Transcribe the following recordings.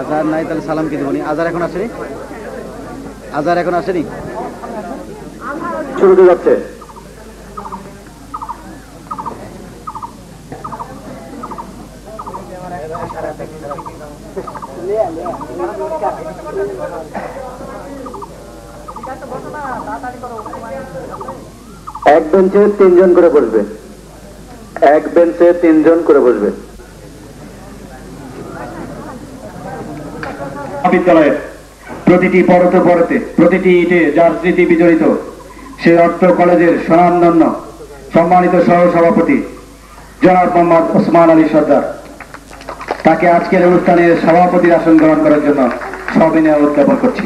আজার নাই, তাহলে সালাম কি দেবনি? আজার এখন আসেনি, আজার এখন আসেনি, শুরু হতে যাচ্ছে। এক বেঞ্চে 3 জন করে বসবে, এক বেঞ্চে 3 জন করে বসবে। বিদ্যালয়ের প্রতিটি পরতে পরতে প্রতিটি ইটে যার স্মৃতি বিজড়িত সেই অর্থ কলেজের স্বনামধন্য সম্মানিত সহসভাপতি জনাব মোহাম্মদ ওসমান আলী সর্দার, তাকে আজকের অনুষ্ঠানের সভাপতির আসন গ্রহণ করার জন্য সবিনয় উদ্যাপন করছি।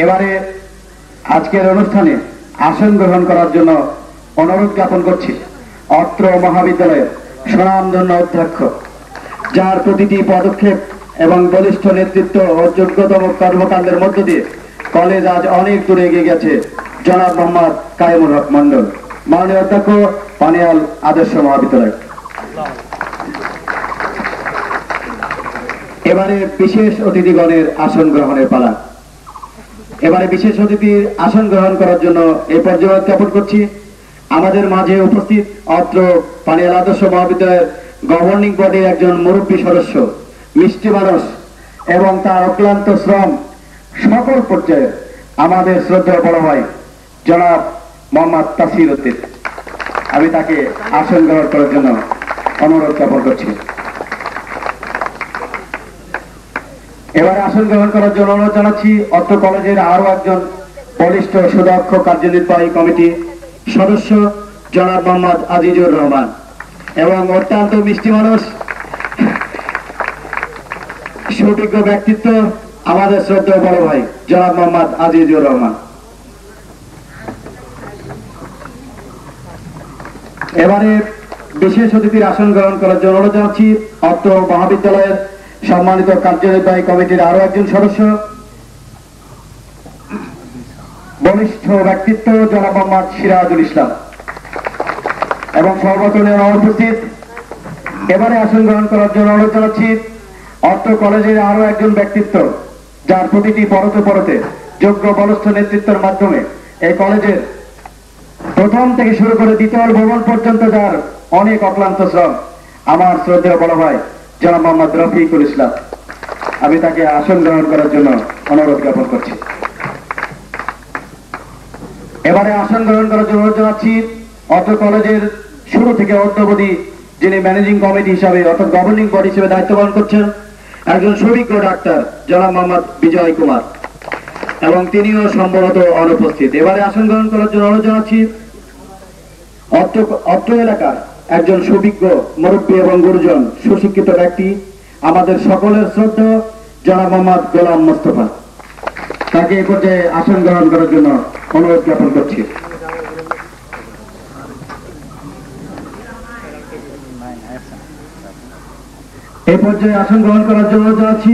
এবারে আজকের অনুষ্ঠানে আসন গ্রহণ করার জন্য অনুরোধ জ্ঞাপন করছি অত্র মহাবিদ্যালয়ের স্বনামধন্য অধ্যক্ষ, যার প্রতিটি পদক্ষেপ এবং বলিষ্ঠ নেতৃত্ব ও যোগ্যতম কর্মকাণ্ডের মধ্য দিয়ে কলেজ আজ অনেক দূরে এগিয়ে গেছে, জনাব মোহাম্মদ কায়েমুল হক মন্ডল, মাননীয় অধ্যক্ষ, পানিয়াল আদর্শ মহাবিদ্যালয়। এবারে বিশেষ অতিথিগণের আসন গ্রহণের পালা। এবারে বিশেষ অতিথির আসন গ্রহণ করার জন্য এই পর্যায়ে জ্ঞাপন করছি আমাদের মাঝে উপস্থিত অত্র পানিয়াল আদর্শ মহাবিদ্যালয়ের গভর্নিং বডির একজন মুরব্বী সদস্য, মিষ্টি মানুষ এবং তার অক্লান্ত শ্রম সকল পর্যায়ে আমাদের শ্রদ্ধেয় বড় ভাই জনাব মোহাম্মদ তাসির উদ্দিন। আমি তাকে আসন গ্রহণ করার জন্য অনুরোধ জ্ঞাপন করছি। এবারে আসন গ্রহণ করার জন্য অনুরোধ জানাচ্ছি অত্র কলেজের আরো একজন বলিষ্ঠ সুদক্ষ কার্যনির্বাহী কমিটি সদস্য জনাব মোহাম্মদ আজিজুর রহমান এবং অত্যন্ত মিষ্টি মানুষ, সুবিজ্ঞ ব্যক্তিত্ব আমাদের শ্রদ্ধেয় বড় ভাই জনাব মোহাম্মদ আজিজুর রহমান। এবারে বিশেষ অতিথির আসন গ্রহণ করার জন্য অনুরোধ জানাচ্ছি অত্র মহাবিদ্যালয়ের সম্মানিত কার্যনির্বাহী কমিটির আরো একজন সদস্য, বলিষ্ঠ ব্যক্তিত্ব জনাব মোহাম্মদ সিরাজুল ইসলাম এবং সর্বজনীয় অনুপস্থিত। এবারে আসন গ্রহণ করার জন্য অনুরোধ জানাচ্ছি অত্র কলেজের আরো একজন ব্যক্তিত্ব, যার প্রতিটি পরতে পরতে যোগ্য বলিষ্ঠ নেতৃত্বের মাধ্যমে এই কলেজের প্রথম থেকে শুরু করে দ্বিতীয় ভবন পর্যন্ত যার অনেক অক্লান্ত শ্রম, আমার শ্রদ্ধেয় বড় ভাই জনাব মোহাম্মদ রফিকুল ইসলাম। আমি তাকে আসন গ্রহণ করার জন্য অনুরোধ জ্ঞাপন করছি। এবারে আসন গ্রহণ করার জন্য অনুরোধ জানাচ্ছি অত্র কলেজের শুরু থেকে অদ্যাবধি যিনি ম্যানেজিং কমিটি হিসাবে অর্থাৎ গভর্নিং বডি হিসেবে দায়িত্ব পালন করছেন একজন সুবিজ্ঞ ডাক্তার জনাব মোহাম্মদ বিজয় কুমার, এবং তিনিও সম্ভবত অনুপস্থিত। এবারে আসন গ্রহণ করার জন্য অনুরোধ জানাচ্ছি অত্র এলাকার একজন সুবিজ্ঞ মুরব্বী এবং গুরুজন সুশিক্ষিত ব্যক্তি, আমাদের সকলের শ্রদ্ধা জনাব মোহাম্মদ গোলাম মোস্তফা, তাকে এই পর্যায়ে আসন গ্রহণ করার জন্য অনুরোধ জ্ঞাপন করছি। এই পর্যায়ে আসন গ্রহণ করার জন্য জানাচ্ছি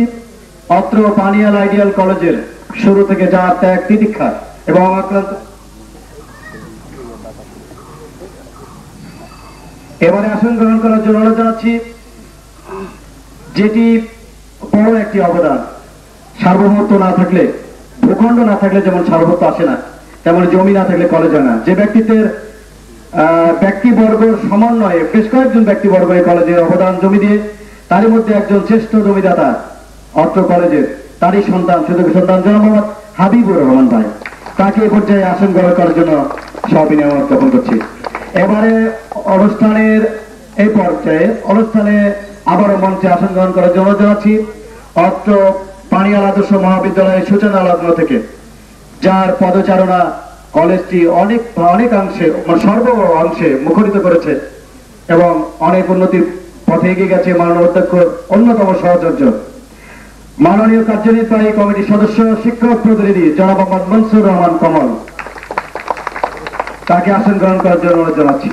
অত্র পানিয়াল আইডিয়াল কলেজের শুরু থেকে যার ত্যাগ তিতিক্ষা এবং অক্লান্ত। এবারে আসন গ্রহণ করার জন্য অনুরোধ জানাচ্ছি যেটি বড় একটি অবদান, সার্বভৌমত্ব না থাকলে, ভূখণ্ড না থাকলে যেমন সার্বভৌমত্ব আসে না, তেমন জমি না থাকলে কলেজ হয় না। যে ব্যক্তিত্বের ব্যক্তিবর্গের সমন্বয়ে বেশ কয়েকজন ব্যক্তিবর্গ এই কলেজের অবদান জমি দিয়ে, তারই মধ্যে একজন শ্রেষ্ঠ জমিদাতা অত্র কলেজের, তারই সন্তান, সুযোগ্য সন্তান জনাব মোহাম্মদ হাবিবুর রহমান ভাই, তাকে এই পর্যায়ে আসন গ্রহণ করার জন্য সবিনয় জ্ঞাপন করছি। এবারে অনুষ্ঠানের এই পর্যায়ে অনুষ্ঠানে আবারও মঞ্চে আসন গ্রহণ করার জন্য জানাচ্ছি অত্র পানিয়াল আদর্শ মহাবিদ্যালয়ের সূচনা লগ্ন থেকে যার পদচারণা কলেজটি অনেকাংশে সর্ব অংশে মুখরিত করেছে এবং অনেক উন্নতির পথে এগিয়ে গেছে মাননীয় অধ্যক্ষ অন্যতম সহচর্য মাননীয় কার্যনির্বাহী কমিটির সদস্য শিক্ষক প্রতিনিধি জনাব মোহাম্মদ মনসুর রহমান কমল, তাকে আসন গ্রহণ করার জন্য অনুরোধ জানাচ্ছি।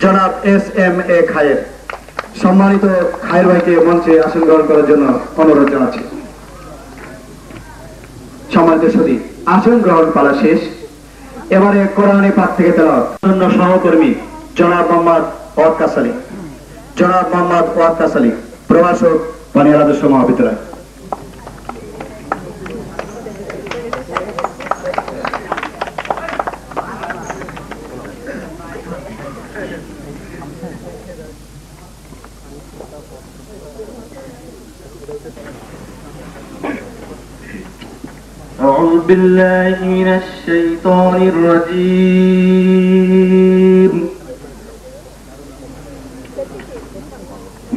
জনাব এস.এম.এ. খায়ের, সম্মানিত খায়ের ভাইকে মঞ্চে আসন গ্রহণ করার জন্য অনুরোধ জানাচ্ছি। সম্মানিত সুধী, আসন গ্রহণ পালা শেষ। এবারে কোরআনে পাক থেকে তেলাওয়াত জন্য সহকর্মী জনাব মোহাম্মদ ওয়াক্কাস আলী, জনাব মোহাম্মদ ওয়াক্কাস আলী, প্রভাষক, পানিহার আদর্শ মহাবিদ্যালয়। أعوذ بالله من الشيطان الرجيم.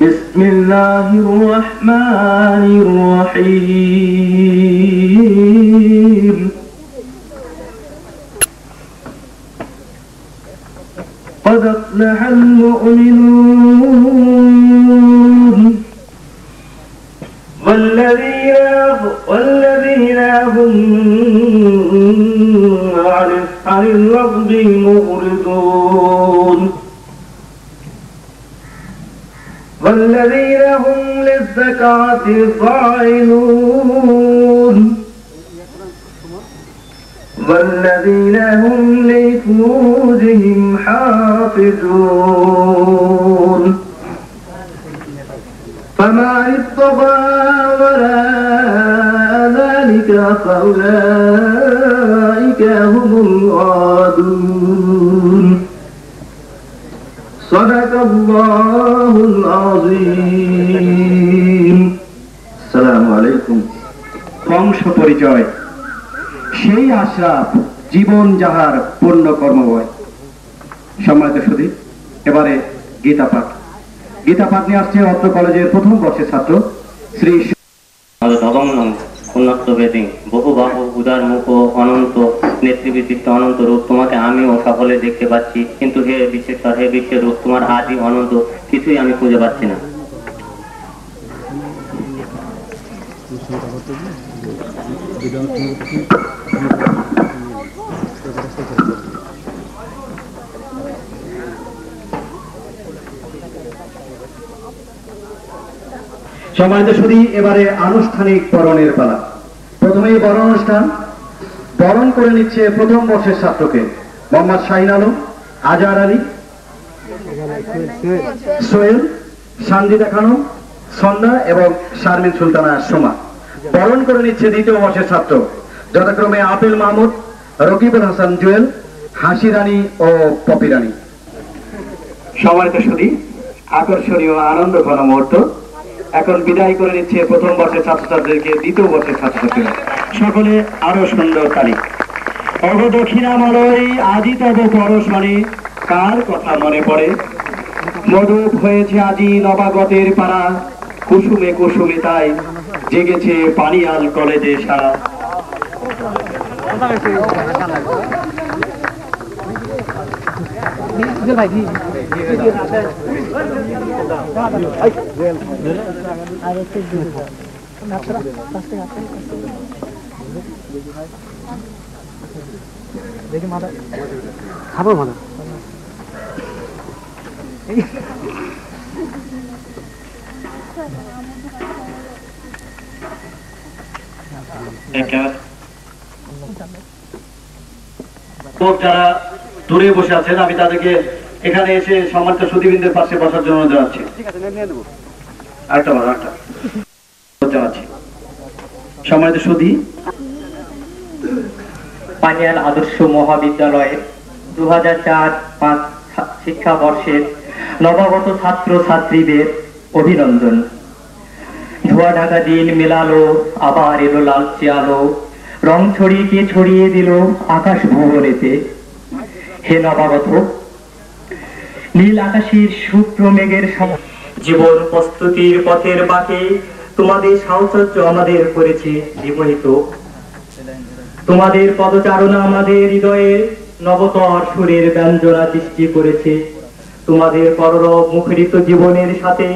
بسم الله الرحمن الرحيم. قد أفلح المؤمنون والذين هم عن اللغو معرضون والذين هم للزكاة فاعلون والذين هم لفروجهم حافظون فمن ابتغى وراء ذلك فأولئك هم العادون. صدق الله العظيم. السلام عليكم. বংশ পরিচয়, সেই আশরাফ জীবন যাহার পূর্ণ কর্মময়। সম্মানিত সুধী, এবারে গীতা পাঠ নিয়ে আসছে অত্র কলেজের প্রথম বর্ষের ছাত্র শ্রী নবম উন্নত বেদিং বহু বাহু উদার মুখ অনন্ত নেতৃবিশিষ্ট অনন্ত রূপ তোমাকে আমিও সকলে দেখতে পাচ্ছি, কিন্তু হে বিশ্বেশ্বর, হে বিশ্বের রূপ, তোমার আদি অনন্ত কিছুই আমি খুঁজে পাচ্ছি না। সম্মানিত সুধী, এবারে আনুষ্ঠানিক বরণের পালা। প্রথমেই বরণ অনুষ্ঠান। বরণ করে নিচ্ছে প্রথম বর্ষের ছাত্রকে মোহাম্মদ শাহিন আলম, আজহার আলী, সোহেল, সানজিদা খানম, সন্ধ্যা এবং শারমিন সুলতানা সোমা। বরণ করে নিচ্ছে দ্বিতীয় বর্ষের ছাত্র যথাক্রমে আপেল মাহমুদ, রকিবুল হাসান জুয়েল, হাসি রানী ও পপি রানী। সম্মানিত সুধী, আকর্ষণীয় আনন্দ ঘন মুহূর্ত। এখন বিদায় করে নিচ্ছে প্রথম বর্ষের ছাত্রছাত্রীদেরকে দ্বিতীয় বর্ষের ছাত্রছাত্রীরা। সকলে আরো সুন্দর তালি। অগ দক্ষিণামলয় আজি তব পরশমণি, কার কথা মনে পড়ে? মধুপ হয়েছে আজি নবাগতের পাড়া, কুসুমে কুসুমে তাই জেগেছে পানিয়াল কলেজে সারা। খাবো মানে যারা দূরে বসে আছেন, আমি তাদেরকে এখানে এসে সম্মানিত সুধীবৃন্দের পাশে বসার জন্য জানাচ্ছি। সম্মানিত সুধী, পানিয়াল আদর্শ মহাবিদ্যালয়ের 2004-05 শিক্ষাবর্ষের নবাগত ছাত্র ছাত্রীদের অভিনন্দন। ধোয়া ঢাকা দিন মেলালো, আবার এলো লালচে আলো, রং ছড়িয়ে দিল আকাশ ভুবনেতে। হে নবাগত, নীল আকাশের শুভ্র মেঘের জীবন প্রস্তুতির পথের বাঁকে তোমাদের সাহচর্য আমাদের করেছে বিমোহিত। তোমাদের পদচারণা আমাদের হৃদয়ে নবতর সুরের ব্যঞ্জনা সৃষ্টি করেছে। তোমাদের পররব মুখরিত জীবনের সাথে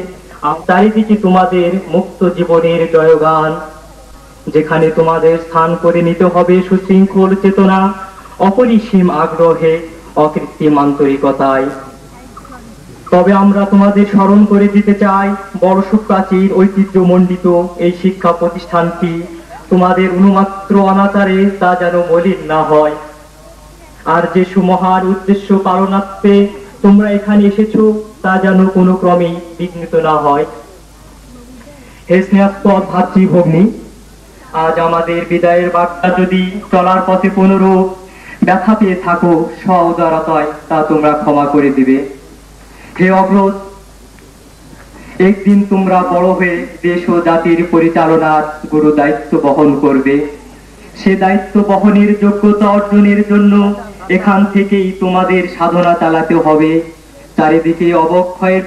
চারিদিকে তোমাদের মুক্ত জীবনের জয়গান, যেখানে তোমাদের স্থান করে নিতে হবে সুশৃঙ্খল চেতনা, অপরিসীম আগ্রহে, অকৃত্রিম আন্তরিকতায়। তবে আমরা তোমাদের স্মরণ করে দিতে চাই, বর্ষ প্রাচীর ঐতিহ্যমণ্ডিত এই শিক্ষা প্রতিষ্ঠানটি তোমাদের অনুমাত্র অনাচারে তা যেন মলিন না হয়। আর যে সুমহান উদ্দেশ্য পালনার্থে তোমরা এখানে এসেছো তা যেন কোনো ক্রমে বিঘ্নিত না হয়। হে স্নেহাস্পদ ভাতৃভগ্নী, আজ আমাদের বিদায়ের বার্তা যদি চলার পথে কোনরূপ ব্যথা পেয়ে থাকো সউদারতায় তা তোমরা ক্ষমা করে দিবে। হে অগ্রজ, একদিন তোমরা বড় হয়ে দেশ ও জাতির পরিচালনার গুরু দায়িত্ব বহন করবে। সে দায়িত্ব বহনের যোগ্যতা অর্জনের জন্য এখান থেকেই তোমাদের সাধনা চালাতে হবে। চারিদিকে অবক্ষয়ের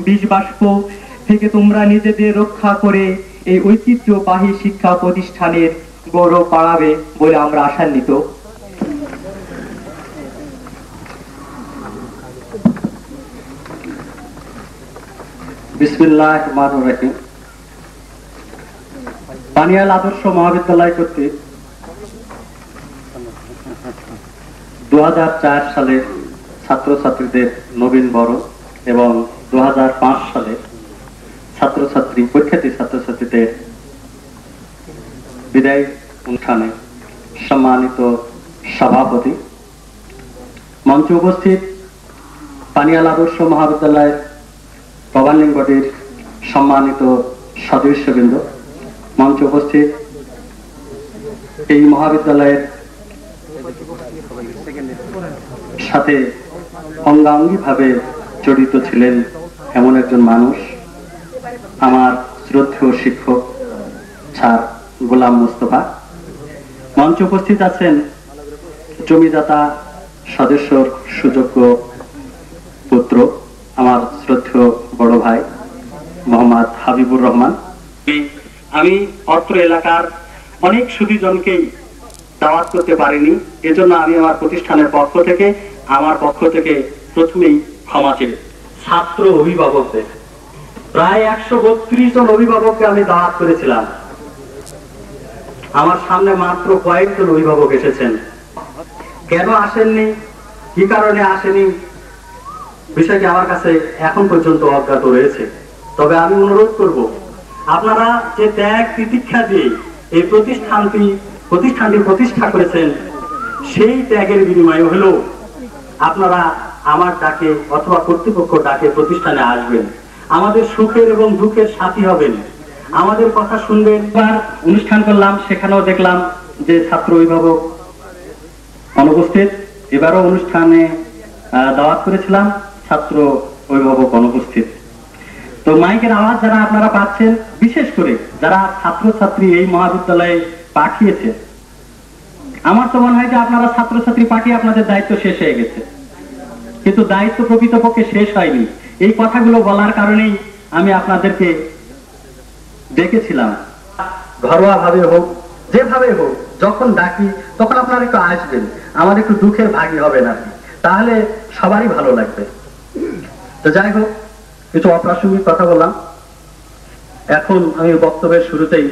বিষ বাষ্প থেকে তোমরা নিজেদের রক্ষা করে এই ঐতিহ্যবাহী শিক্ষা প্রতিষ্ঠানের গৌরব বাড়াবে বলে আমরা আশান্বিত। বিসমিল্লাহির রহমানির রহিম। পানিয়াল আদর্শ মহাবিদ্যালয় কর্তৃক 2004 সালের ছাত্রছাত্রীদের নবীন বরণ এবং 2005 সালের পরীক্ষার্থী ছাত্রছাত্রীদের বিদায় অনুষ্ঠানে সম্মানিত সভাপতি, মঞ্চে উপস্থিত পানিয়াল আদর্শ মহাবিদ্যালয়ের গভর্নিং বডির সম্মানিত সদস্যবৃন্দ, মঞ্চে উপস্থিত এই মহাবিদ্যালয়ের সাথে অঙ্গাঙ্গিভাবে জড়িত ছিলেন এমন একজন মানুষ, আমার শ্রদ্ধেয় শিক্ষক স্যার গোলাম মুস্তফা। মঞ্চে উপস্থিত আছেন জমিদাতা সদস্যর সুযোগ্য পুত্র আমার শ্রদ্ধেয় বড় ভাই মোহাম্মদ হাবিবুর রহমান। আমি অত্র এলাকার অনেক সুধীজনকেই দাওয়াত করতে পারিনি, এজন্য আমি আমার প্রতিষ্ঠানের পক্ষ থেকে প্রথমেই ক্ষমা চাই। ছাত্র অভিভাবকদের প্রায় 132 জন অভিভাবককে আমি দাওয়াত করেছিলাম। আমার সামনে মাত্র কয়েকজন অভিভাবক এসেছেন। কেন আসেননি, কি কারণে আসেনি, বিষয়টি আমার কাছে এখন পর্যন্ত অজ্ঞাত রয়েছে। তবে আমি অনুরোধ করব, আপনারা যে ত্যাগ তিতিক্ষা দিয়ে এই প্রতিষ্ঠানটি প্রতিষ্ঠা করেছেন, সেই ত্যাগের বিনিময়ে হলেও আপনারা আমার ডাকে অথবা কর্তৃপক্ষ ডাকে প্রতিষ্ঠানে আসবেন, আমাদের সুখের এবং দুঃখের সাথী হবেন, আমাদের কথা শুনবেন। অনুষ্ঠান করলাম, সেখানেও দেখলাম যে ছাত্র অভিভাবক অনুপস্থিত। এবারও অনুষ্ঠানে দাওয়াত করেছিলাম, ছাত্র অভিভাবক অনুপস্থিত। তো মাইকের আওয়াজ যারা আপনারা পাচ্ছেন, বিশেষ করে যারা ছাত্রছাত্রী এই মহাবিদ্যালয়ে পাঠিয়েছে, আমার তো মনে হয় যে আপনারা ছাত্রছাত্রী পাঠিয়ে আপনাদের দায়িত্ব শেষ হয়ে গেছে, কিন্তু দায়িত্ব প্রকৃতপক্ষে শেষ হয়নি। এই কথাগুলো বলার কারণেই আমি আপনাদেরকে ডেকেছিলাম। ঘরোয়া ভাবে হোক, যেভাবে হোক, যখন ডাকি তখন আপনারা একটু আসবেন, আমার একটু দুঃখের ভাগী হবেন আপনি, তাহলে সবারই ভালো লাগবে। তো যাই হোক, কিছু অপ্রাসঙ্গিক কথা বললাম। এখন আমি বক্তব্যের শুরুতেই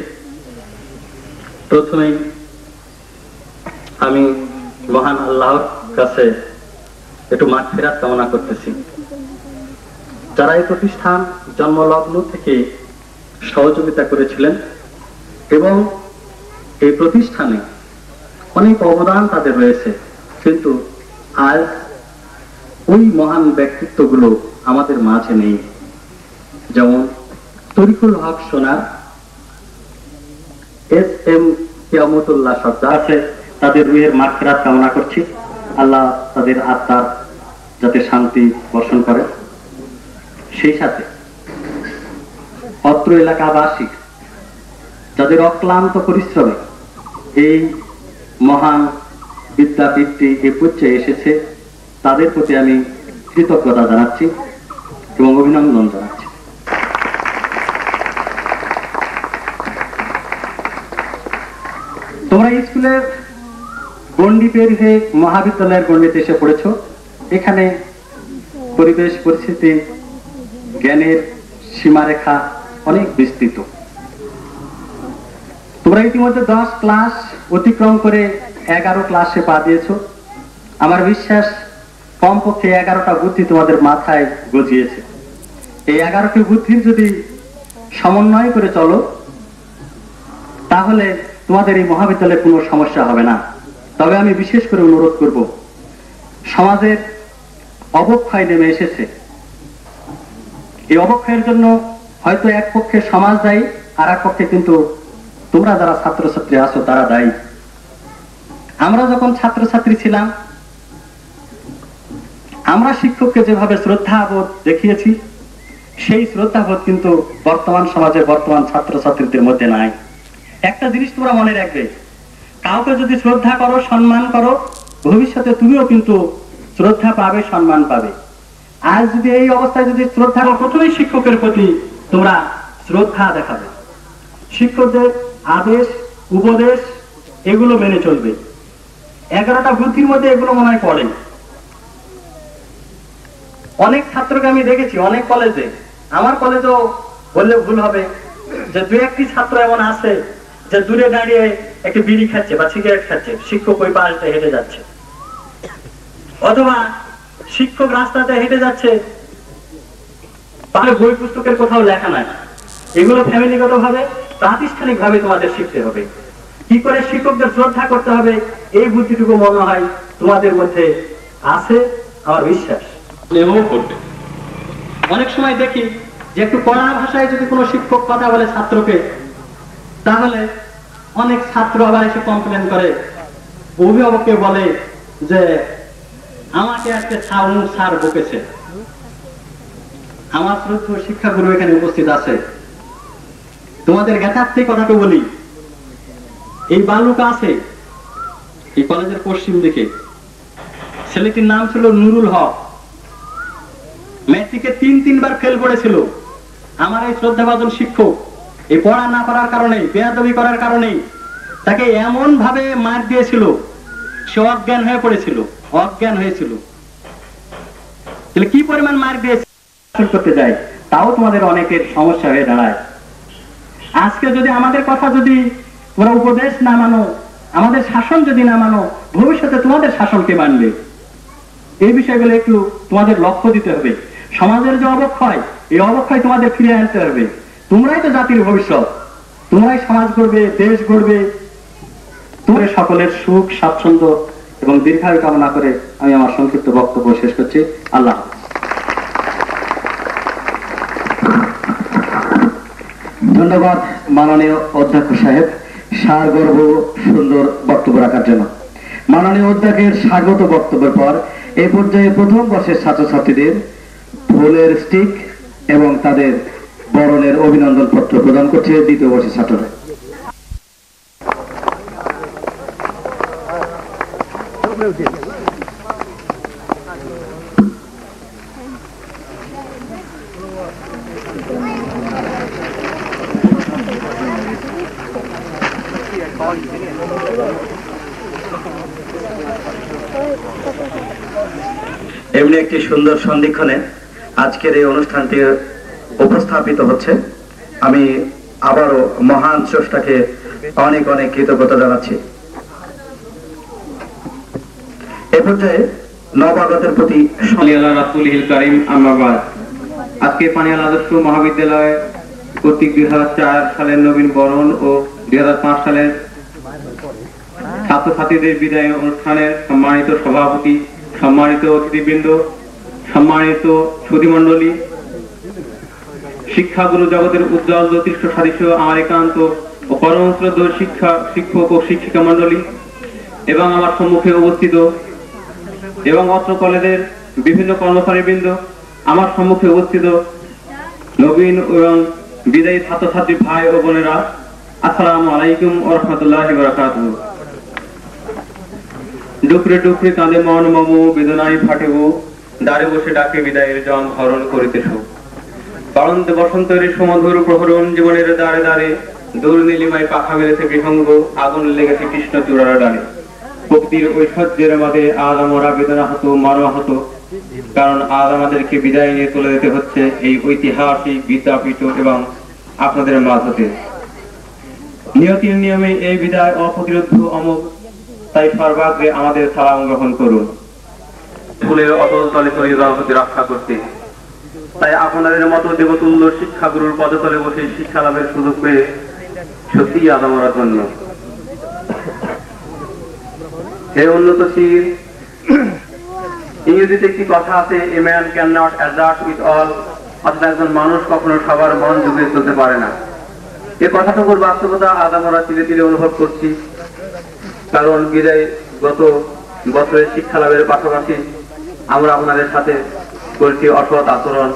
প্রথমেই আমি মহান আল্লাহর কাছে একটু মাগফিরাত কামনা করতেছি। যারা এই প্রতিষ্ঠান জন্মলগ্ন থেকে সহযোগিতা করেছিলেন এবং এই প্রতিষ্ঠানে অনেক অবদান তাদের রয়েছে, কিন্তু আজ ওই মহান ব্যক্তিত্বগুলো আমাদের মাঝে নেই। যেমন তরিকুল হক সোনার, SM কিয়ামতুল্লাহ সর্দার আছে, তাদের রুহের মাগফিরাত কামনা করছি। আল্লাহ তাদের আত্মার যাতে শান্তি বর্ষণ করে। সেই সাথে অত্র এলাকাবাসী যাদের অক্লান্ত পরিশ্রমে এই মহান বিদ্যাপীঠটি এ পর্যায়ে এসেছে, তাদের প্রতি আমি কৃতজ্ঞতা জানাচ্ছি এবং অভিনন্দন জানাচ্ছি। তোমরা স্কুলের গণ্ডি পের হয়ে মহাবিদ্যালয়ের গণ্ডিতে এসে পড়েছ। এখানে পরিবেশ পরিস্থিতি, জ্ঞানের সীমারেখা অনেক বিস্তৃত। তোমরা ইতিমধ্যে 10 ক্লাস অতিক্রম করে 11 ক্লাসে পা দিয়েছ। আমার বিশ্বাস কমপক্ষে 11টা বুদ্ধি তোমাদের মাথায় গজিয়েছে। এই 11টি বুদ্ধির যদি সমন্বয় করে চলো, তাহলে তোমাদের এই মহাবিদ্যালয়ে কোনো সমস্যা হবে না। তবে আমি বিশেষ করে অনুরোধ করব, সমাজের অবক্ষয় নেমে এসেছে। এই অবক্ষয়ের জন্য হয়তো এক পক্ষে সমাজ দায়ী, আর এক পক্ষে কিন্তু তোমরা যারা ছাত্রছাত্রী আছো তারা দায়ী। আমরা যখন ছাত্রছাত্রী ছিলাম, আমরা শিক্ষককে যেভাবে শ্রদ্ধাবোধ দেখিয়েছি, সেই শ্রদ্ধাবোধ কিন্তু বর্তমান সমাজের বর্তমান ছাত্রছাত্রীদের মধ্যে নাই। একটা জিনিস তোমরা মনে রাখবে, কাউকে যদি শ্রদ্ধা করো, সম্মান করো, ভবিষ্যতে তুমিও কিন্তু শ্রদ্ধা পাবে, সম্মান পাবে। আর যদি এই অবস্থায় যদি শ্রদ্ধা করো, প্রথমেই শিক্ষকের প্রতি তোমরা শ্রদ্ধা দেখাবে, শিক্ষকদের আদেশ উপদেশ এগুলো মেনে চলবে। 11টা বুদ্ধির মধ্যে এগুলো মনে হয় পড়ে। অনেক ছাত্রকে আমি দেখেছি অনেক কলেজে, আমার কলেজেও বললে ভুল হবে, যে দু একটি ছাত্র এমন আছে যে দূরে দাঁড়িয়ে একটি বিড়ি খাচ্ছে বা সিগারেট খাচ্ছে, শিক্ষক ওই পাশ দিয়ে হেঁটে যাচ্ছে, অথবা শিক্ষক রাস্তাতে হেঁটে যাচ্ছে, বই পুস্তকের কোথাও লেখা নাই। এগুলো ফ্যামিলিগত ভাবে প্রাতিষ্ঠানিক ভাবে তোমাদের শিখতে হবে। কি করে শিক্ষকদের শ্রদ্ধা করতে হবে, এই বুদ্ধিটুকু মনে হয় তোমাদের মধ্যে আছে, আমার বিশ্বাস। অনেক সময় দেখি যে একটু কড়া ভাষায় যদি কোনো শিক্ষক কথা বলে ছাত্রকে, তাহলে অনেক ছাত্র আবার এসে কমপ্লেন করে, অভিভাবককে বলে যে আমাকে আজকে স্যার বকেছে। আমার শ্রদ্ধেয় শিক্ষাগুরু এখানে উপস্থিত আছে, তোমাদের জ্ঞাতার্থে কথাটা বলি। এই বালুকা আছে এই কলেজের পশ্চিম দিকে, ছেলেটির নাম ছিল নুরুল হক, ম্যাট্রিকে 3-3 বার ফেল করেছিল। আমার এই শ্রদ্ধাভাজন শিক্ষক এই পড়া না পারার কারণে, বেয়াদবি করার কারণে তাকে এমন ভাবে মার দিয়েছিল, সে অজ্ঞান হয়ে পড়েছিল, অজ্ঞান হয়েছিল। তাহলে কি পরিমাণ মার দিয়েছে করতে যায়, তাও তোমাদের অনেকের সমস্যা হয়ে দাঁড়ায়। আজকে যদি আমাদের কথা যদি তোমরা উপদেশ না মানো, আমাদের শাসন যদি না মানো, ভবিষ্যতে তোমাদের শাসনকে মানবে। এই বিষয়গুলো একটু তোমাদের লক্ষ্য দিতে হবে। সমাজের যে অবক্ষয়, এই অবক্ষয় তোমাদের ফিরিয়ে আনতে হবে। তোমরাই তো জাতির ভবিষ্যৎ, তোমরাই সমাজ গড়বে, দেশ গড়বে। তোমাদের সকলের সুখ স্বাচ্ছন্দ্য এবং দীর্ঘায়ু কামনা করে আমি আমার সংক্ষিপ্ত বক্তব্য শেষ করছি। আল্লাহ। ধন্যবাদ মাননীয় অধ্যক্ষ সাহেব সারগর্ভ সুন্দর বক্তব্য রাখার জন্য। মাননীয় অধ্যক্ষের স্বাগত বক্তব্যের পর এই পর্যায়ে প্রথম বর্ষের ছাত্রছাত্রীদের ফুলের স্টিক এবং তাদের বরণের অভিনন্দন পত্র প্রদান করছে দ্বিতীয় বর্ষের ছাত্ররা। এমনি একটি সুন্দর সন্ধিক্ষণে আজকের এই অনুষ্ঠানটি উপস্থাপিত হচ্ছে। আমি আবারও মহান স্রষ্টাকে অনেক অনেক কৃতজ্ঞতা জানাচ্ছি। এ পর্যায়ে নবাগতের প্রতি আজকে পানিয়াল আদর্শ মহাবিদ্যালয় কর্তৃক 2004 সালের নবীন বরণ ও 2005 সালের ছাত্রছাত্রীদের বিদায় অনুষ্ঠানের সম্মানিত সভাপতি, সম্মানিত অতিথিবৃন্দ, সম্মানিত সুধীমণ্ডলী, শিক্ষাগুরু জগতের উজ্জ্বল জ্যোতিষ্ক সাদৃশ্য আমার একান্ত ও পরম শ্রদ্ধেয় শিক্ষক ও শিক্ষিকা মণ্ডলী এবং আমার সম্মুখে উপস্থিত এবং অত্র কলেজের বিভিন্ন কর্মচারীবৃন্দ, আমার সম্মুখে উপস্থিত নবীন এবং বিদায়ী ছাত্রছাত্রী ভাই ও বোনেরা, আসসালামু আলাইকুম ওয়া রাহমাতুল্লাহি ওয়া বারাকাতুহু। ডুকরে ডুকরে কাঁদে মন মম, বেদনায় ফাটেব, দ্বারে বসে ডাকে বিদায়ের জন হরণ করিতেছ। বারন্তে বসন্তের সমধুর প্রহরণ, জীবনের দ্বারে দ্বারে দূর নীলিমায় পাখা মেলেছে বিহঙ্গ, আগুন লেগেছে কৃষ্ণ চূড়ার ডালে। প্রকৃতির ঐশ্বর্যের মাঝে আজ আমরা বেদনা হতো, মর্মাহত, কারণ আজ আমাদেরকে বিদায় নিয়ে চলে যেতে হচ্ছে এই ঐতিহাসিক বিদ্যাপীঠ এবং আপনাদের মাঝ হতে। নিয়তির নিয়মে এই বিদায় অপ্রতিরোধ্য অমোঘ, তাই সর্বাগ্রে আমাদের সালাম গ্রহণ করুন। ফুলের অতল তলে শরীরকে রক্ষা করতে, তাই আপনাদের মতো দেবতুল্য শিক্ষাগুরুর পদতলে বসে শিক্ষা লাভের সুযোগ পেয়ে সত্যি আজ আমরা ধন্য। হে উন্নতশীল ইংরেজিতে একটি কথা আছে, a man can not adjust with all, অর্থাৎ একজন মানুষ কখনো সবার মন জুগিয়ে চলতে পারে না। এই কথাটুকুর বাস্তবতা আজ আমরা ধীরে ধীরে অনুভব করছি। কারণ বিদায় গত বছরের শিক্ষা লাভের পাশাপাশি আমরা আপনাদের সাথে করেছি অসৎ আচরণ,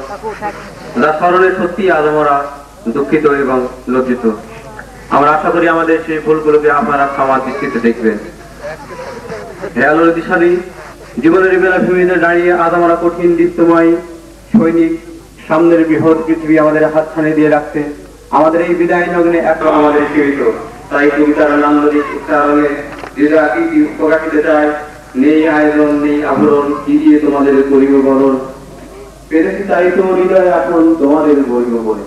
যা স্মরণে সত্যি আজ আমরা দুঃখিত এবং লজ্জিত। আমরা আশা করি আমাদের সেই ভুলগুলোকে আপনারা ক্ষমা দৃষ্টিতে দেখবেন। হে আলোর দিশালী, জীবনের বেলাভূমিতে দাঁড়িয়ে আজ আমরা কঠিন দীপ্তময় সৈনিক, সামনের বৃহৎ পৃথিবী আমাদের হাতছানি দিয়ে রাখতে আমাদের এই বিদায় লগ্নে এত আমাদের সীমিত। তাই কবিতার নান্দনিক উচ্চারণে প্রকাশিত চায়, নেই আয়োজন নেই আবরণ, কি দিয়ে তোমাদের করিব বরণ, পেরেছি তাই তো হৃদয় এখন তোমাদের বলিব বলে।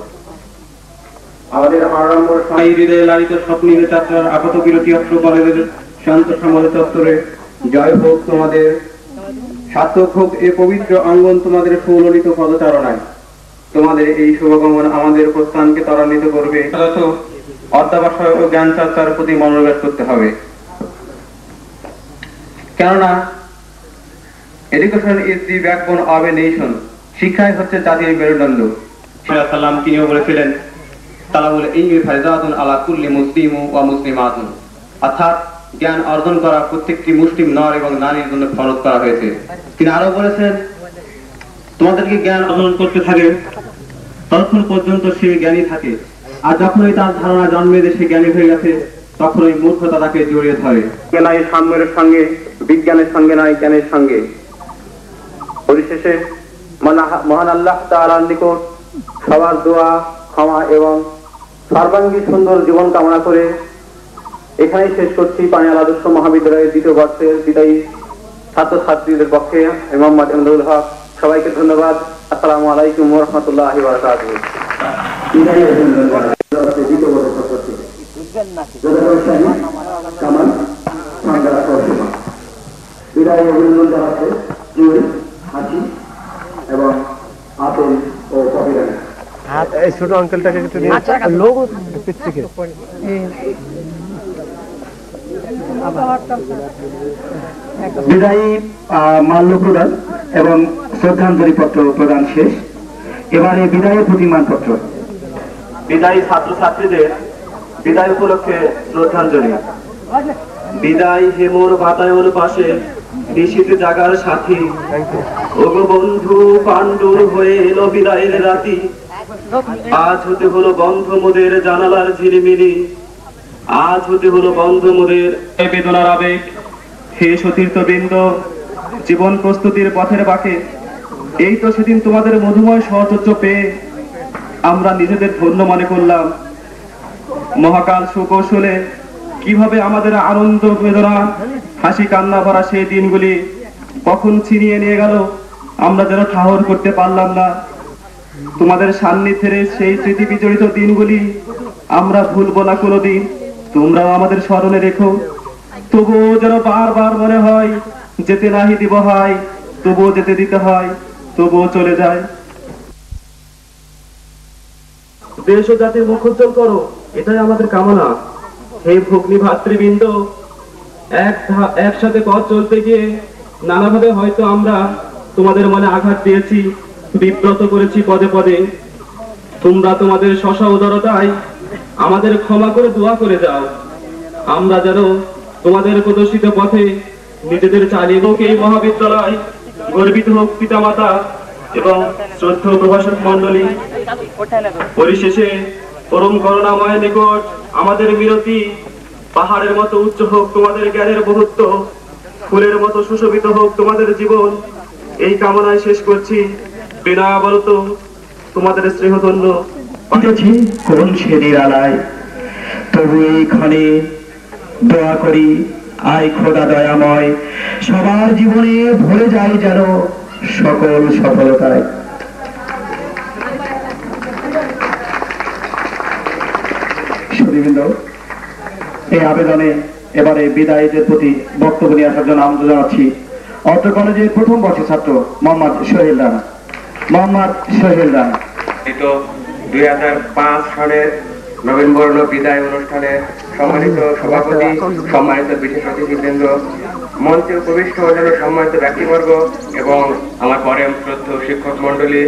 আমাদের আড়ম্বর সাই হৃদয়ে লালিত স্বপ্নের যাত্রার আপাত বিরতি অস্ত্র কলেজের শান্ত সমাজ চত্বরে জয় হোক তোমাদের, সার্থক হোক এ পবিত্র অঙ্গন তোমাদের সুললিত পদচারণায়। তোমাদের এই শুভগমন আমাদের প্রস্থানকে ত্বরান্বিত করবে। অধ্যাবসায় ও জ্ঞান চর্চার প্রতি মনোনিবেশ করতে হবে, কেননা education is the backbone of a nation, শিক্ষাই হচ্ছে জাতির মেরুদণ্ড। সাল্লাম তিনিও বলেছিলেন, তালাবুল ইলমি ফারিদাতুন আলা কুল্লি মুসলিম ওয়া মুসলিমাতুন, অর্থাৎ জ্ঞান অর্জন করা প্রত্যেকটি মুসলিম নর এবং নারীর জন্য ফরজ করা হয়েছে। তিনি আরো বলেছেন, তোমাদেরকে জ্ঞান অর্জন করতে থাকে ততক্ষণ পর্যন্ত সে জ্ঞানী থাকে, আর যখনই তার ধারণা জন্মে সে জ্ঞানী হয়ে গেছে তখনই মূর্খতা তাকে জড়িয়ে ধরে। নাই সাম্যের সঙ্গে, বিজ্ঞানের সঙ্গে নাই জ্ঞানের সঙ্গে। পরিশেষে মহান আল্লাহ তাআলার নিকট সবার দোয়া, ক্ষমা এবং সর্বাঙ্গীন সুন্দর জীবন কামনা করে এখানেই শেষ করছি পানিয়াল আদর্শ মহাবিদ্যালয়ের দ্বিতীয় বর্ষের বিদায়ী ছাত্রছাত্রীদের পক্ষে মোহাম্মদ এমদাদুল হক। সবাইকে ধন্যবাদ। আসসালামু আলাইকুম ওয়া রাহমাতুল্লাহি ওয়া বারাকাতুহু। বিদায় অভিনন্দন জানাচ্ছে জুয়েল, হাসি এবং আপেল ও কবিরানি। ছোট আঙ্কেলটাকে একটু নিয়ে লোক থেকে বিদায়ী মাল্য প্রদান এবং শ্রদ্ধাঞ্জলি পত্র প্রদান শেষ। এবারে বিদায়ের প্রতিমান পত্র। বিদায়ী ছাত্রছাত্রীদের বিদায় উপলক্ষে শ্রদ্ধাঞ্জলি। বিদায় হেমোর বাতায়ন পাশে নিশীথে জাগার সাথী, ওগো বন্ধু পাণ্ডুর হয়ে এলো বিদায়ের রাতি। আজ হতে হলো বন্ধ মোদের জানালার ঝিলিমিলি, আজ হতে হলো বন্ধ মোদের বেদনার আবেগ। হে সতীর্থ বৃন্দ, জীবন প্রস্তুতির পথের বাঁকে এই তো সেদিন তোমাদের মধুময় সহচর্য পেয়ে আমরা নিজেদের ধন্য মনে করলাম। মহাকাল সুকৌশলে কিভাবে আমাদের আনন্দ বেদনা হাসি কান্না ভরা সেই দিনগুলি কখন ছিনিয়ে নিয়ে গেল আমরা যেন ঠাহর করতে পারলাম না। তোমাদের সান্নিধ্যের সেই স্মৃতি বিজড়িত দিনগুলি আমরা ভুলবো না কোনোদিন, তোমরাও আমাদের স্মরণে রেখো। তবুও যেন বারবার মনে হয় যেতে নাহি দিব হয়, তবুও যেতে দিতে হয়, তবুও চলে যায়। দেশ ও জাতির মুখ উজ্জ্বল করো, এটাই আমাদের কামনা। হে ভগ্নী ভাতৃবৃন্দ, একসাথে পথ চলতে গিয়ে নানাভাবে হয়তো আমরা তোমাদের মনে আঘাত দিয়েছি, বিব্রত করেছি পদে পদে। তোমরা তোমাদের শশা উদারতায় আমাদের ক্ষমা করে দোয়া করে যাও। আমরা যেন তোমাদের প্রদর্শিত পথে নিজেদের চালিয়ে হোক এই মহাবিদ্যালয়, গর্বিত হোক পিতামাতা এবং শ্রদ্ধেয় প্রভাষক মন্ডলী। পরিশেষে পরম করুণাময় নিকট আমাদের মিনতি, পাহাড়ের মতো উচ্চ হোক তোমাদের জ্ঞানের বহুত্ব, ফুলের মতো সুশোভিত হোক তোমাদের জীবন। এই কামনায় শেষ করছি। বিনা বলত তোমাদের স্নেহধন্য। কোন সে নিরালায়, তবু এইখানে দোয়া করি আয় খোদা দয়াময়, সবার জীবনে ভরে যায় যেন সকল সফলতায়। সুধীবৃন্দ, এই আবেদনে এবারে বিদায়ীদের প্রতি বক্তব্য নিয়ে আসার জন্য আমন্ত্রণ জানাচ্ছি অত্র কলেজের প্রথম বর্ষের ছাত্র মোহাম্মদ সোহেল রানা। মোহাম্মদ সোহেল রানা 2005 সালের নভেম্বর বিদায় অনুষ্ঠানে সম্মানিত সভাপতি, সম্মানিত বিশেষ অতিথিবৃন্দ, মঞ্চে উপবিষ্ট অন্যান্য সম্মানিত ব্যক্তিবর্গ এবং আমার পরম শ্রদ্ধেয় শিক্ষক মন্ডলী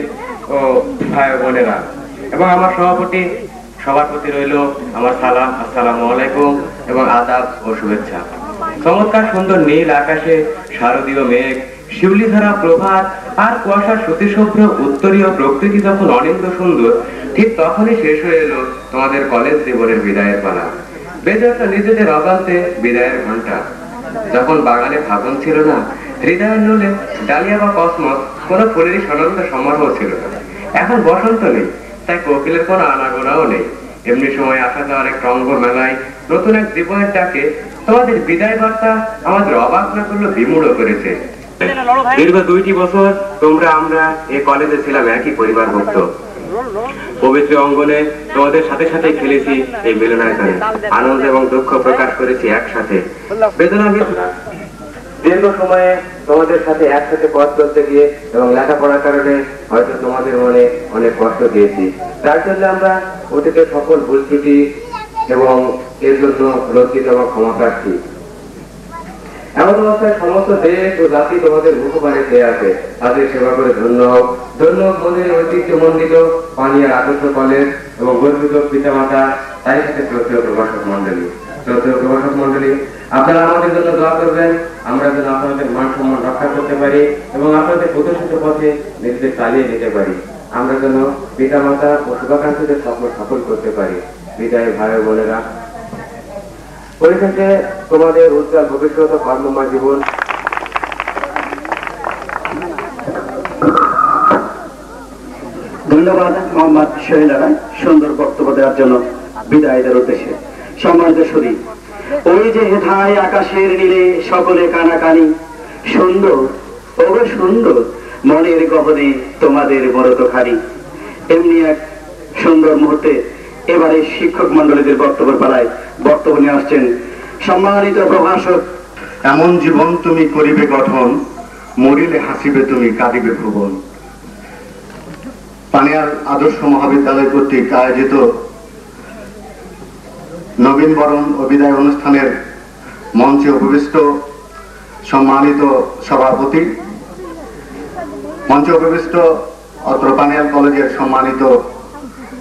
ও ভাই বোনেরা এবং আমার সভাপতি, সবার প্রতি রইল আমার সালাম, আসসালামু আলাইকুম এবং আদাব ও শুভেচ্ছা। চমৎকার সুন্দর নীল আকাশে শারদীয় মেঘ, শিউলিধারা প্রভাত আর কুয়াশার সুতিশুভ্র উত্তরীয় প্রকৃতি যখন অনিন্দ সুন্দর, ঠিক তখনই শেষ হয়ে এলো তোমাদের কলেজ জীবনের বিদায়ের পালা। বেজে উঠল নিজেদের অবান্তে বিদায়ের ঘন্টা। যখন বাগানে ফাগুন ছিল না, হৃদয়ের নলে ডালিয়া বা কসমস কোনো ফুলেরই সনন্ত সমারোহ ছিল না। এখন বসন্ত নেই, তাই কোকিলের কোনো আনাগোনাও নেই। এমনি সময় আসা যাওয়ার এক রঙ্গ মেলায় নতুন এক জীবনের ডাকে তোমাদের বিদায় বার্তা আমাদের অবাক না করলো, বিমূঢ় করেছে। দীর্ঘ 2টি বছর তোমরা আমরা এই কলেজে ছিলাম একই পরিবারভুক্ত। পবিত্র অঙ্গনে তোমাদের সাথে সাথে খেলেছি এই মিলনায়তনে, আনন্দ এবং দুঃখ প্রকাশ করেছি একসাথে। বেদনা দীর্ঘ সময়ে তোমাদের সাথে একসাথে পথ চলতে গিয়ে এবং লেখাপড়ার কারণে হয়তো তোমাদের মনে অনেক কষ্ট দিয়েছি। তার জন্য আমরা অতীতের সকল ভুল ত্রুটি এবং এর জন্য লজ্জিত এবং ক্ষমা প্রার্থী। এমন অবস্থায় সমস্ত দেশ ও জাতি তোমাদের মুখপানে চেয়ে আছে, তাদের সেবা করে ধন্য হোক। ধন্য মনের ঐতিহ্যমণ্ডিত পানিয়ার আদর্শ কলেজ এবং গর্বিত পিতামাতা, তাই সাথে শ্রদ্ধেয় প্রভাষক মন্ডলী, আপনারা আমাদের জন্য দোয়া করবেন, আমরা যেন আপনাদের মান সম্মান রক্ষা করতে পারি এবং আপনাদের প্রদর্শিত পথে নিজেদের চালিয়ে নিতে পারি। আমরা যেন পিতামাতা ও শুভাকাঙ্ক্ষীদের স্বপ্ন সফল করতে পারি। বিদায় ভাই বোনেরা, পরিশেষে তোমাদের উজ্জ্বল ভবিষ্যৎ ও কর্মময় জীবন ধন্যবাদ মোহাম্মদ সোহেল রায় সুন্দর বক্তব্য দেওয়ার জন্য বিদায়ীদের উদ্দেশ্যে। সম্মানিত সুধী, ওই যে হেথায় আকাশের নীলে সকলে কানাকানি, সুন্দর ওগো সুন্দর মনের গহনে তোমাদের বরতখানি। এমনি এক সুন্দর মুহূর্তে এবারে শিক্ষক মন্ডলীদের বক্তব্য পালায় বক্তব্য নিয়ে আসছেন সম্মানিত প্রভাষক। এমন জীবন তুমি করিবে গঠন, মরিলে হাসিবে তুমি, কাঁদিবে ভুবন। পানিয়ার আদর্শ মহাবিদ্যালয় কর্তৃক আয়োজিত নবীন বরণ ও বিদায় অনুষ্ঠানের মঞ্চে উপবিষ্ট সম্মানিত সভাপতি, মঞ্চে উপবিষ্ট অত্র পানিয়াল কলেজের সম্মানিত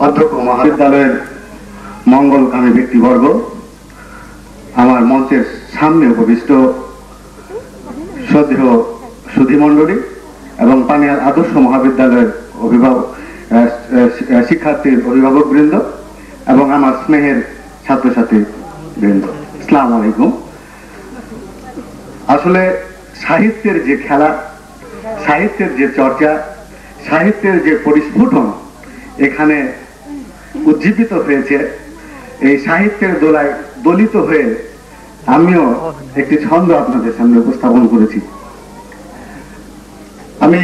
অধ্যক্ষ, মহাবিদ্যালয়ের মঙ্গলকামী ব্যক্তিবর্গ, আমার মঞ্চের সামনে উপবিষ্ট শ্রদ্ধেয় সুধীমণ্ডলী এবং পানিয়াল আদর্শ মহাবিদ্যালয়ের অভিভাবক, শিক্ষার্থীর অভিভাবক বৃন্দ এবং আমার স্নেহের ছাত্রছাত্রী বৃন্দ, আসসালামু আলাইকুম। আসলে সাহিত্যের যে খেলা, সাহিত্যের যে চর্চা, সাহিত্যের যে পরিস্ফুটন এখানে উজ্জীবিত হয়েছে, এই সাহিত্যের দোলায় দলিত হয়ে আমিও একটি ছন্দ আপনাদের সামনে উপস্থাপন করেছি। আমি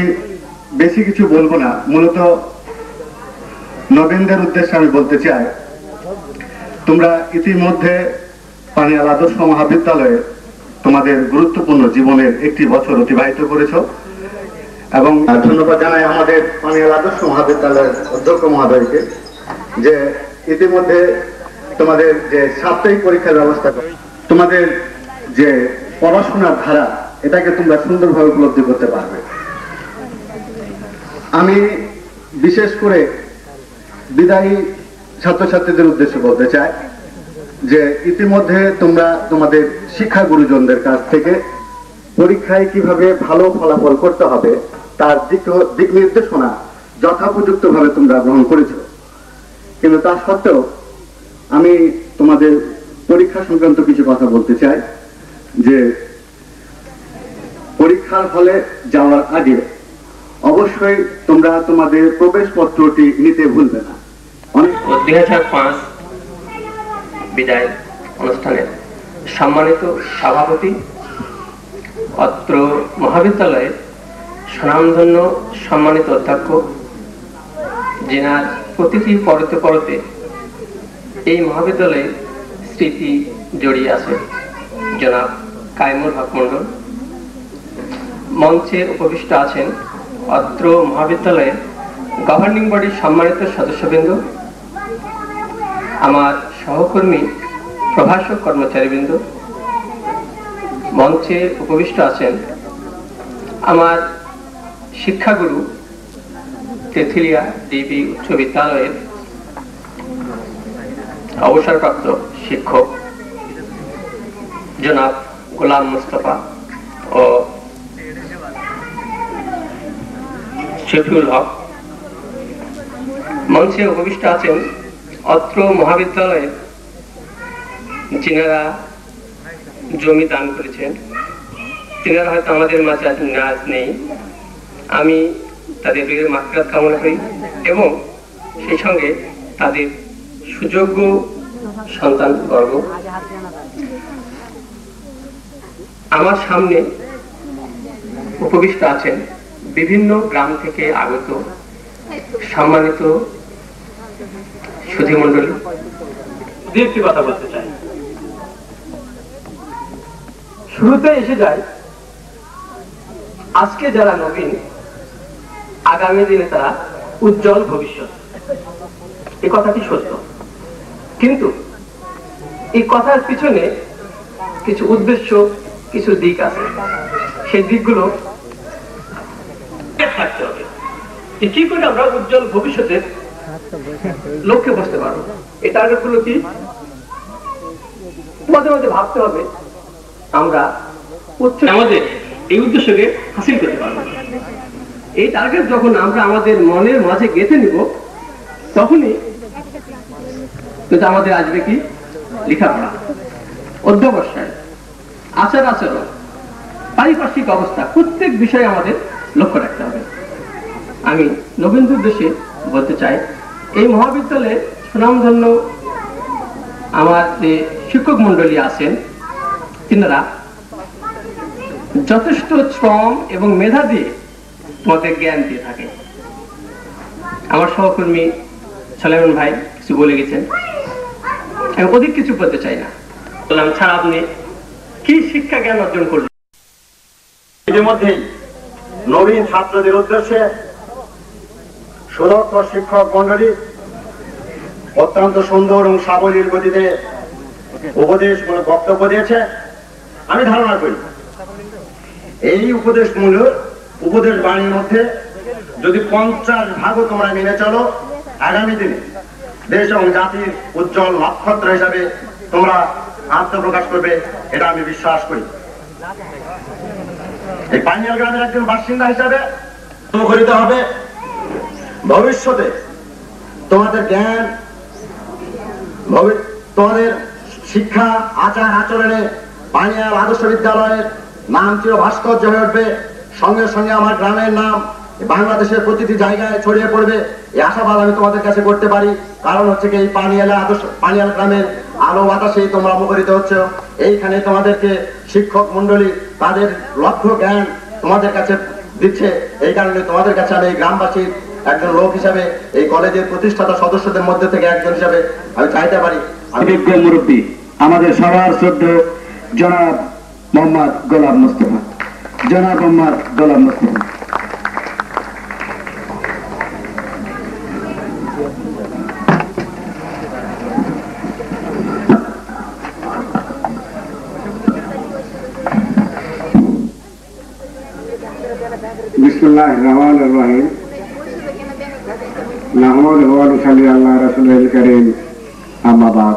বেশি কিছু বলবো না, মূলত নবীনদের উদ্দেশ্যে আমি বলতে চাই, তোমরা ইতিমধ্যে পানিয়াল আদর্শ মহাবিদ্যালয়ে তোমাদের গুরুত্বপূর্ণ জীবনের একটি বছর অতিবাহিত করেছ এবং ধন্যবাদ জানাই আমাদের পানিয়াল আদর্শ মহাবিদ্যালয়ের অধ্যক্ষ মহোদয়কে যে ইতিমধ্যে তোমাদের যে সাপ্তাহিক পরীক্ষার ব্যবস্থা করে তোমাদের যে পড়াশোনার ধারা এটাকে তোমরা সুন্দরভাবে উপলব্ধি করতে পারবে। আমি বিশেষ করে বিদায়ী ছাত্রছাত্রীদের উদ্দেশ্যে বলতে চাই যে ইতিমধ্যে তোমরা তোমাদের শিক্ষা গুরুজনদের কাছ থেকে পরীক্ষায় কিভাবে ভালো ফলাফল করতে হবে তার দিক নির্দেশনা যথোপযুক্তভাবে তোমরা গ্রহণ করেছ, কিন্তু তা সত্ত্বেও আমি তোমাদের পরীক্ষা সংক্রান্ত কিছু কথা বলতে চাই যে পরীক্ষার হলে যাওয়ার আগে অবশ্যই তোমরা তোমাদের প্রবেশপত্রটি নিতে ভুলবে না। 2005 বিদায় অনুষ্ঠানের সম্মানিত সভাপতি, অত্র মহাবিদ্যালয়ের স্বনামধন্য সম্মানিত অধ্যক্ষ, যেনার প্রতিটি পরতে পরতে এই মহাবিদ্যালয়ের স্মৃতি জড়িয়ে আছে, জনাব কাইমুল হক মন্ডল। মঞ্চে উপবিষ্ট আছেন অত্র মহাবিদ্যালয়ের গভর্নিং বডির সম্মানিত সদস্যবৃন্দ, আমার সহকর্মী প্রভাষক কর্মচারীবৃন্দ, মঞ্চে উপবিষ্ট আছেন আমার শিক্ষাগুরু তেঁতুলিয়া ডিবি উচ্চ বিদ্যালয়ের অবসরপ্রাপ্ত শিক্ষক জনাব গোলাম মুস্তফা ও শফিউল হক। মঞ্চে উপবিষ্ট আছেন অত্র মহাবিদ্যালয়ের যিনারা জমি দান করেছেন, তিনারা হয়তো আমাদের মাঝে আজ নেই। আমি তাদের রুহের মাগফিরাত কামনা করি এবং সেই সঙ্গে তাদের সুযোগ্য সন্তানবর্গ। আমার সামনে উপবিষ্ট আছেন বিভিন্ন গ্রাম থেকে আগত সম্মানিত সুধীমণ্ডলী। একটি কথা বলতে চাই, শুরুতে এসে যায় আজকে যারা নবীন, আগামী দিনে তারা উজ্জ্বল ভবিষ্যৎ। এই কথাটি সত্য, কিন্তু এই কথার পিছনে কিছু উদ্দেশ্য, কিছু দিক আছে। সেই দিকগুলো থাকতে হবে। কি করে আমরা উজ্জ্বল ভবিষ্যতের লক্ষ্যে বসতে পারবো, এই টার্গেট গুলো কি মাঝে মাঝে ভাবতে হবে। আমরা আমাদের এই উদ্দেশ্যকে হাসিল করতে পারবো। এই টার্গেট যখন আমরা আমাদের মনের মাঝে গেঁথে নিব, তখনই কিন্তু আমাদের আসবে কি লেখাপড়া, অধ্যবসায়, আচার আচরণ, পারিপার্শ্বিক অবস্থা, প্রত্যেক বিষয়ে আমাদের লক্ষ্য রাখতে হবে। আমি নবীনদের উদ্দেশ্যে বলতে চাই, এই মহাবিদ্যালয়ে সুনামধন্য আমার যে শিক্ষক মন্ডলী আছেন, তিনারা যথেষ্ট শ্রম এবং মেধা দিয়ে তোমাদের জ্ঞান দিয়ে থাকে। আমার সহকর্মী সালেমান ভাই কিছু বলে গেছেন, আমি অধিক কিছু বলতে চাই না। বললাম, ছাড়া আপনি কি শিক্ষা জ্ঞান অর্জন করলেন? ইতিমধ্যেই নবীন ছাত্রদের উদ্দেশ্যে সুদক্ষ শিক্ষক মন্ডলী অত্যন্ত সুন্দর এবং সাবলীল গতিতে উপদেশমূলক বক্তব্য দিয়েছে। আমি ধারণা করি এই উপদেশ বাণীর মধ্যে যদি 50 ভাগও তোমরা মেনে চলো, আগামী দিনে দেশ এবং জাতির উজ্জ্বল নক্ষত্র হিসাবে তোমরা আত্মপ্রকাশ করবে, এটা আমি বিশ্বাস করি। এই পানিয়াল গ্রামের একজন বাসিন্দা হিসাবে মুখরিত হবে। ভবিষ্যতে তোমাদের জ্ঞান, তোমাদের শিক্ষা, আচার আচরণে পানিয়াল আদর্শ বিদ্যালয়ের নাম চির ভাস্কর্য হয়ে উঠবে। সঙ্গে সঙ্গে আমার গ্রামের নাম বাংলাদেশের প্রতিটি জায়গায় ছড়িয়ে পড়বে। এই আশাবাদ আমি তোমাদের কাছে করতে পারি। কারণ হচ্ছে কি, এই পানিয়াল গ্রামের আলো বাতাসে তোমরা মুখরিত হচ্ছে। এইখানে তোমাদেরকে শিক্ষক মন্ডলী তাদের লক্ষ্য জ্ঞান তোমাদের কাছে দিচ্ছে। এই কারণে তোমাদের কাছে আমি এই গ্রামবাসীর একজন লোক হিসাবে, এই কলেজের প্রতিষ্ঠাতা সদস্যদের মধ্যে থেকে একজন হিসাবে আমি চাইতে পারি। বিজ্ঞ মুরব্বী আমাদের সবার শ্রদ্ধেয় জনাব মোহাম্মদ গোলাম মুস্তফা। জনাব মোহাম্মদ গোলাম মুস্তফা। बिस्मिल्लाहिर रहमानिर रहीम। नहमदुहु व नुसल्ली अला रसूलिल करीम। अम्मा बाद।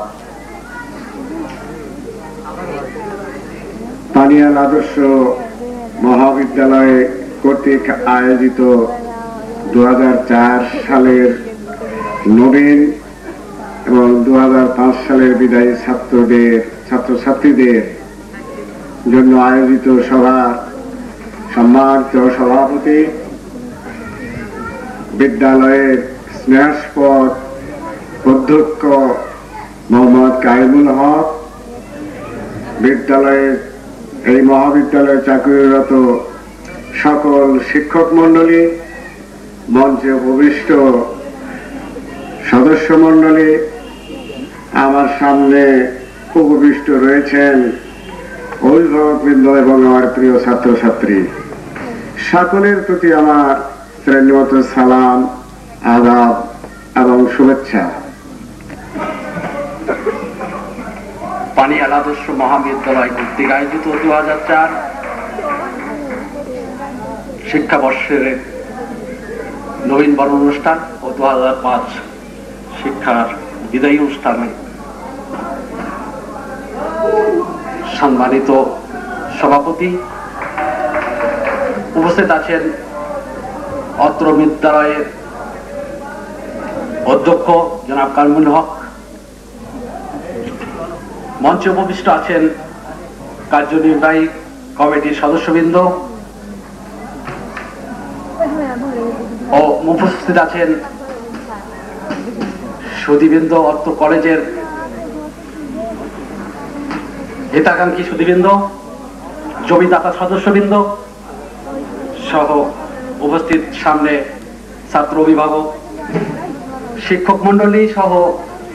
পানিয়াল আদর্শ মহাবিদ্যালয় কর্তৃক আয়োজিত 2004 সালের নবীন এবং 2005 সালের বিদায়ী ছাত্রছাত্রীদের জন্য আয়োজিত সভার সম্মানিত সভাপতি, বিদ্যালয়ের স্নেহাস্পদ অধ্যক্ষ মোহাম্মদ কাইমুল হক, বিদ্যালয়ের এই মহাবিদ্যালয়ে চাকরিরত সকল শিক্ষক মন্ডলী, মঞ্চে উপবিষ্ট সদস্য মন্ডলী, আমার সামনে উপবিষ্ট রয়েছেন অভিভাবকবৃন্দ এবং আমার প্রিয় ছাত্রছাত্রী, সকলের প্রতি আমার শ্রেণীমত সালাম, আদাব এবং শুভেচ্ছা। পানিয়াল আদর্শ মহাবিদ্যালয় কর্তৃক আয়োজিত 2004 শিক্ষাবর্ষের নবীনবরণ অনুষ্ঠান ও 2005 শিক্ষার বিদায়ী অনুষ্ঠানে সম্মানিত সভাপতি, উপস্থিত আছেন অত্র বিদ্যালয়ের অধ্যক্ষ জনাব কালমুল হক, মঞ্চে উপবিষ্ট আছেন কার্যনির্বাহী কমিটির সদস্যবৃন্দ ও উপস্থিত আছেন সুধীবৃন্দ, অত্র কলেজের হিতাকাঙ্ক্ষী সুধীবৃন্দ, জমিদাতা সদস্যবৃন্দ সহ উপস্থিত সামনে ছাত্র অভিভাবক, শিক্ষক মন্ডলী সহ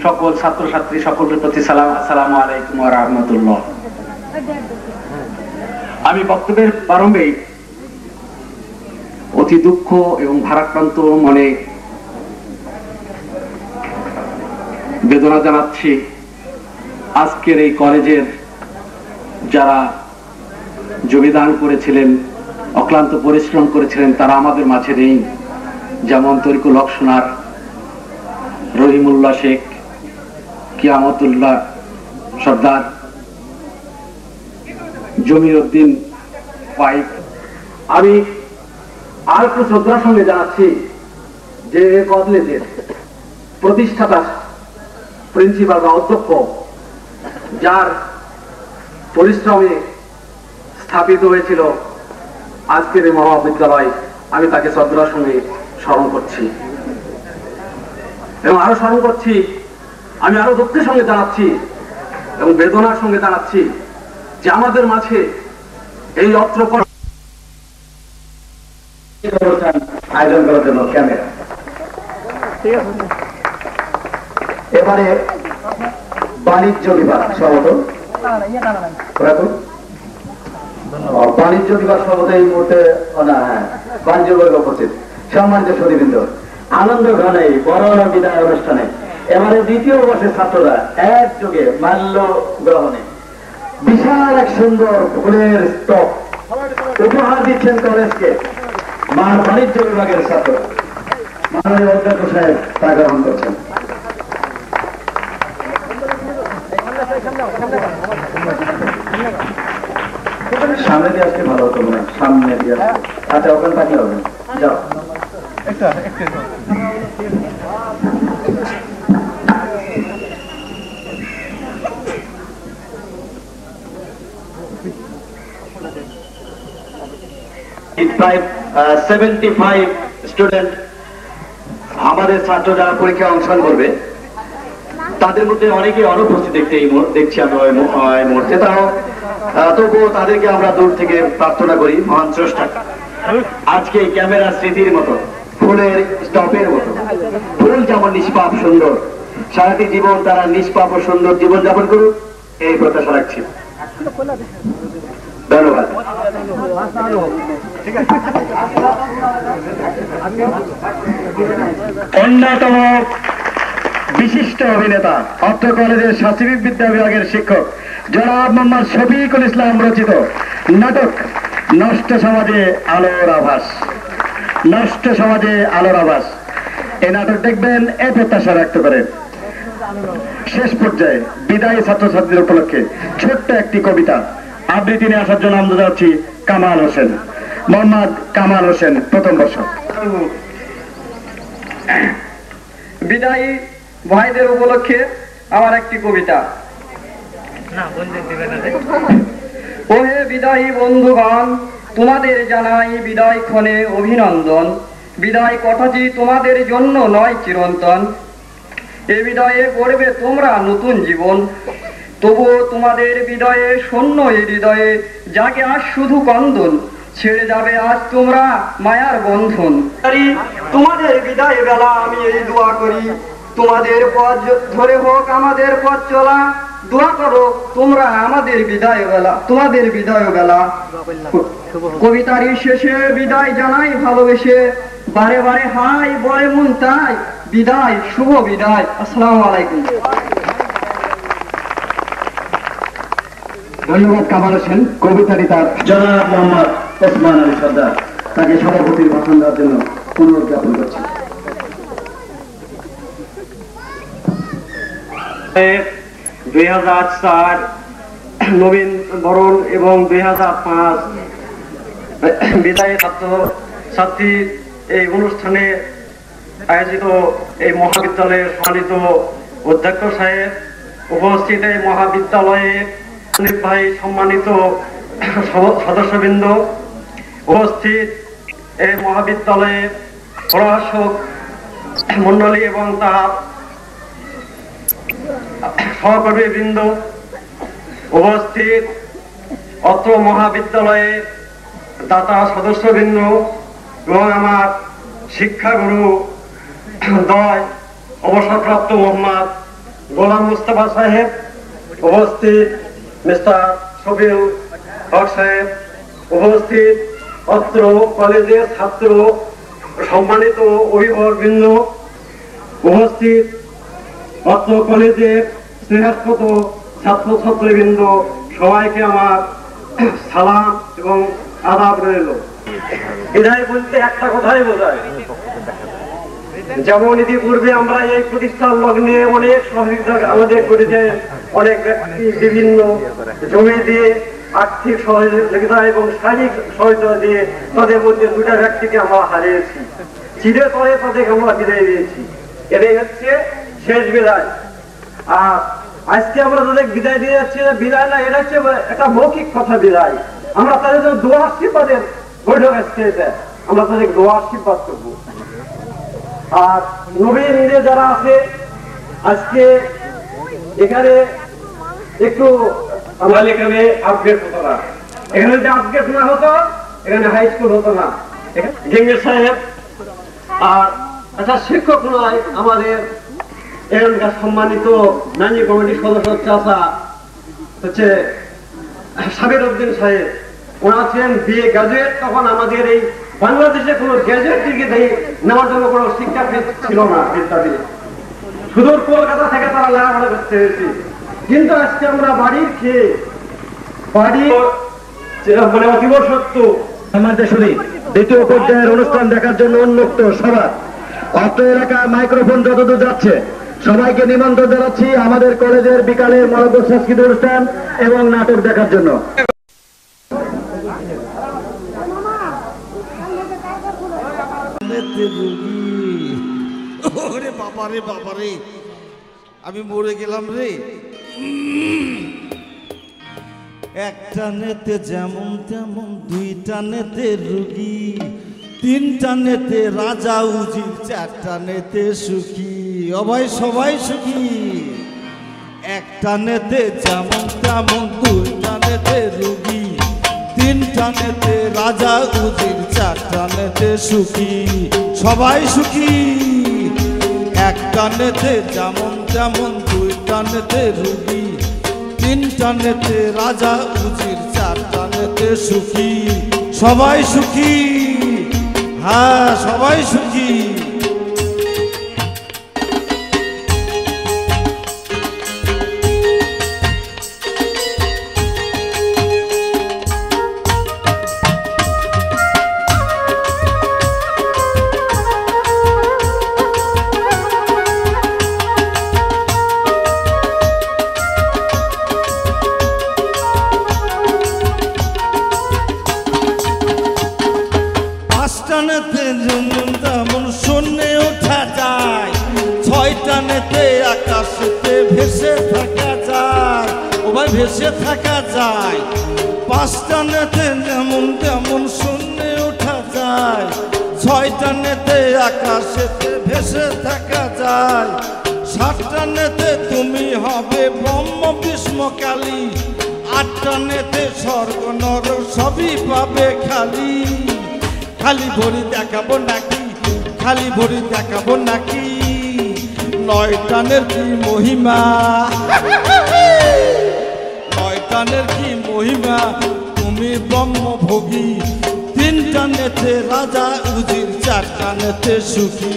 সকল ছাত্রছাত্রী সকলের প্রতি সালাম, আসসালামু আলাইকুম ওয়া রাহমাতুল্লাহ। আমি বক্তব্যের প্রারম্ভে অতি দুঃখ এবং ভারাক্রান্ত মনে বেদনা জানাচ্ছি আজকের এই কলেজের যারা জমিদান করেছিলেন, অক্লান্ত পরিশ্রম করেছিলেন, তারা আমাদের মাঝে নেই। যেমন তরিকুল হক সোনার, রহিমুল্লাহ শেখ, কিয়ামতুল্লাহ সর্দার, জমিরউদ্দিন পাইক। আমি আর একটু শ্রদ্ধার সঙ্গে জানাচ্ছি যে কলেজের প্রতিষ্ঠাতা প্রিন্সিপাল বা অধ্যক্ষ, যার পরিশ্রমে স্থাপিত হয়েছিল আজকের এই মহাবিদ্যালয়, আমি তাকে শ্রদ্ধার সঙ্গে স্মরণ করছি এবং আরো স্মরণ করছি। আমি আরো দুঃখের সঙ্গে জানাচ্ছি এবং বেদনার সঙ্গে জানাচ্ছি যে আমাদের মাঝে এই অত্র আয়োজন করার জন্য ক্যামেরা। এবারে বাণিজ্য বিভাগ সভাপতি, বাণিজ্য বিভাগ সভাপতি এই মুহূর্তে বাণিজ্য বিভাগ উপস্থিত। সম্মানিত সুধীবৃন্দ, আনন্দ ঘনে বড় বিদায় অনুষ্ঠানে এবারে দ্বিতীয় বর্ষের ছাত্ররা একযোগে মাল্য গ্রহণে বিশাল এক সুন্দর ফুলের স্টক উপহার দিচ্ছেন কলেজকে বাণিজ্য বিভাগের ছাত্র। মাননীয় অধ্যক্ষ সাহেব তা গ্রহণ করছেন। সামনে দিয়ে আসলে ভালো হতো মনে হয়, সামনে দিয়ে আসলে। আচ্ছা, ওখানে থাকলে হবে, যাও। প্রায় 75 স্টুডেন্ট আমাদের ছাত্র যারা পরীক্ষায় অংশগ্রহণ করবে, তাদের মধ্যে অনেকে অনুপস্থিত দেখছি আমরা এই মুহূর্তে। তাও তবুও তাদেরকে আমরা দূর থেকে প্রার্থনা করি মহান স্রষ্টা আজকে এই ক্যামেরা স্মৃতির মতো, ফুলের স্টপের মতো, ফুল যেমন নিষ্পাপ সুন্দর, সারাটি জীবন তারা নিষ্পাপ ও সুন্দর জীবন যাপন করুক, এই প্রত্যাশা রাখছি। ধন্যবাদ। অন্যতম বিশিষ্ট অভিনেতা, অত্র কলেজের শাস্ত্রীয় বিদ্যা বিভাগের শিক্ষক জনাব মোহাম্মদ শফিকুল ইসলাম রচিত নাটক নষ্ট সমাজে আলোর আভাস, নষ্ট সমাজে আলোর আভাস, এই নাটক দেখবেন এই প্রত্যাশা ব্যক্ত করেন। শেষ পর্যায়ে বিদায়ী ছাত্রছাত্রীদের উপলক্ষে ছোট্ট একটি কবিতা আবৃত্তি নিয়ে আসার জন্য আমরা যাচ্ছি কামাল হোসেন, মোহাম্মদ কামাল হোসেন, প্রথম বর্ষ। বিদায়ী ভাইদের উপলক্ষে আমার একটি কবিতা। ওহে বিদায়ী বন্ধুগণ, তোমাদের জানাই বিদায় ক্ষণে অভিনন্দন। বিদায় কথাটি তোমাদের জন্য নয় চিরন্তন, এ বিদায়ে গড়বে তোমরা নতুন জীবন। তবুও তোমাদের বিদায়ে শূন্য এই হৃদয়ে যাকে আজ শুধু কন্দন, ছেড়ে যাবে আজ তোমরা মায়ার বন্ধন। তোমাদের বিদায় বেলা আমি এই দোয়া করি, তোমাদের পথ ধরে হোক আমাদের পথ চলা। দোয়া করো তোমরা আমাদের বিদায় বেলা, তোমাদের বিদায় বেলা। কবিতার শেষে বিদায় জানাই ভালোবেসে, বারে বারে হাই বলে মন তাই, বিদায় শুভ বিদায়। আসসালামু আলাইকুম। ধন্যবাদ কামাল হোসেন। কবিতাটি তার জনাব মোহাম্মদ ওসমান আলী সর্দার, তাকে সভাপতির ভাষণ দেওয়ার জন্য অনুরোধ জ্ঞাপন করছি। 2004 নবীন বরণ এবং 2005 বিদায়ী ছাত্রী এই অনুষ্ঠানে আয়োজিত এই মহাবিদ্যালয়ের সম্মানিত অধ্যক্ষ সাহেব, উপস্থিত এই মহাবিদ্যালয়ের নির্বাহী সম্মানিত সদস্যবৃন্দ, উপস্থিত এই মহাবিদ্যালয়ের প্রশাসক মন্ডলী এবং তার সহকর্মীবৃন্দ, উপস্থিত অত্র মহাবিদ্যালয়ের দাতা সদস্যবৃন্দ এবং আমার শিক্ষাগুরু দয় অবসরপ্রাপ্ত মোহাম্মদ গোলাম মুস্তাফা সাহেব, উপস্থিত মিস্টার শফিউল হক সাহেব, উপস্থিত অত্র কলেজের ছাত্র সম্মানিত অভিভাবকবৃন্দ, উপস্থিত অত্র কলেজের স্নেহাস্পদ ছাত্রছাত্রীবৃন্দ, সবাইকে আমার সালাম এবং আদাব রইল। বিদায় বলতে একটা কথাই বোঝায়, যেমন ইতিপূর্বে আমরা এই প্রতিষ্ঠান লগ্নে অনেক সহযোগিতা আমাদের করেছেন, অনেক ব্যক্তি বিভিন্ন জমি দিয়ে আর্থিক সহযোগিতা এবং শারীরিক সহযোগিতা দিয়ে তাদের মধ্যে দুটা ব্যক্তিকে আমরা হারিয়েছি, চিরতরে তাদেরকে আমরা বিদায় দিয়েছি। এটাই হচ্ছে শেষ বিদায়। আর আজকে আমরা তাদের বিদায় দিয়ে যাচ্ছি, বিদায় না, এটা হচ্ছে একটা মৌখিক কথা বিদায়। আমরা তাদের জন্য দোয়া আশীর্বাদের বৈঠক আসছে, আমরা তাদের দোয়া আশীর্বাদ করবো। আর নবীন যারা আছে আজকে এখানে একটু আমরা এখানে আপগ্রেড হতো না, এখানে যদি আপগ্রেড না হতো এখানে হাই স্কুল হতো না। গেঙ্গের সাহেব আর একটা শিক্ষক নয়, আমাদের এখানকার সম্মানিত ম্যানেজিং কমিটির সদস্য চাচা হচ্ছে সাবির উদ্দিন সাহেব, ওনারা ছিলেন বিএ গ্রাজুয়েট। তখন আমাদের এই বাংলাদেশে কোনো গ্রাজুয়েট ডিগ্রি নেওয়ার জন্য কোনো শিক্ষা ছিল না বিদ্যাপীঠ, সুদূর কলকাতা থেকে তারা লেখাপড়া করতে হয়েছে। কিন্তু আজকে আমরা বাড়ির খেয়ে বাড়ি মানে অতীব সত্য সমাজেশ্বরী দ্বিতীয় পর্যায়ের অনুষ্ঠান দেখার জন্য উন্মুক্ত সবার অত্র এলাকায় মাইক্রোফোন যতদূর যাচ্ছে সবাইকে নিমন্ত্রণ জানাচ্ছি আমাদের কলেজের বিকালের মনোজ্ঞ সাংস্কৃতিক অনুষ্ঠান এবং নাটক দেখার জন্য। ওরে বাবারে বাবারে, আমি মরে গেলাম রে। একটা নেতে যেমন তেমন, দুইটা নেতে রুগী, তিনটা নেতে রাজা উজির, চারটা নেতে সুখী। অভাই সবাই সুখী। একটা নেতে যেমন তেমন, দুইটা নেতে রুগী, তিনটা নেতে রাজা উজির, চারটা নেতে সুখী। সবাই সুখী। একটা নেতে যেমন তেমন, দুইটা নেতে রুগী, তিনটা নেতে রাজা উজির, চারটা নেতে সুখী। সবাই সুখী। হ্যাঁ, সবাই সুখী। যেমন শূন্যে ওঠা যায়, ছয়টা নেতে আকাশেতে ভেসে থাকা যায়। ও ভাই ভেসে থাকা যায়। পাঁচটা নেতে যেমন তেমন শূন্যে ওঠা যায়, ছয়টা নেতে আকাশেতে ভেসে থাকা যায়। সাতটা নেতে তুমি হবে ব্রহ্ম বিষ্ণু কালী, আটটা নেতে স্বর্গ নর সবই পাবে খালি। খালি ভরি দেখাবো নাকি, খালি ভরি দেখাবো নাকি, নয়টানের কি মহিমা, নয়টানের কি মহিমা, তুমি ব্রহ্মভোগী। তিনটা নেতে রাজা উজির, চারটা নেতে সুখী,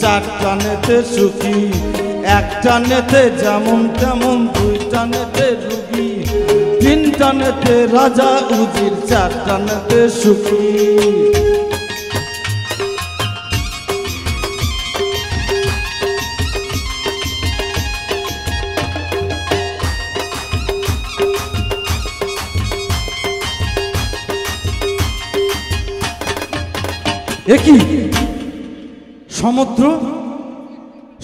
চারটা নেতে সুখী। একটা নেতে যেমন তেমন, দুইটা নেতে রুগী, তিনটা টানেতে রাজা উজির, চার টানেতে সুখী। একই সমুদ্র,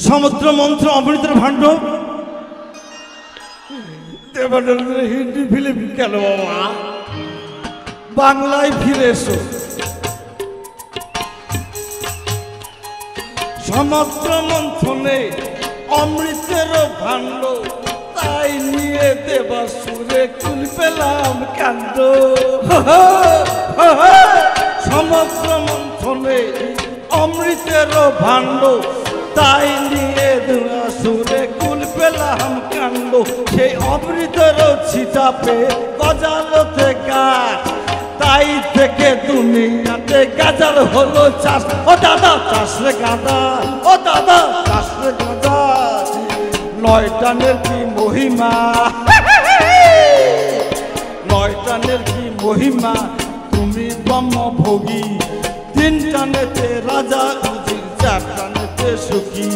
সমুদ্র মন্ত্র অমৃতের ভাণ্ড, দেবানন্দের হিন্দি ফিল্ম কেন বাবা, বাংলায় ফিরে এসো। সমুদ্র মন্থনে অমৃতের ভাণ্ড, তাই নিয়ে দেবাসুরে কুল পেলাম কাণ্ড। সমুদ্র মন্থনে অমৃতের ভাণ্ড, তাই নিয়ে দেবাসুরে কুল পেলাম কাণ্ড। সেই অমৃতের ছিটাপে গজালতে গাছ, তাই থেকে দুনিয়াতে গাজাল হলো চাষ। ও দাদা চাষ রে গাদা, ও দাদা চাষ রে গাদা। নয় টানের কি মহিমা, নয় টানের কি মহিমা, তুমি ব্রহ্মভোগী। তিন টানেতে রাজা উজির, চার টানেতে সুখী।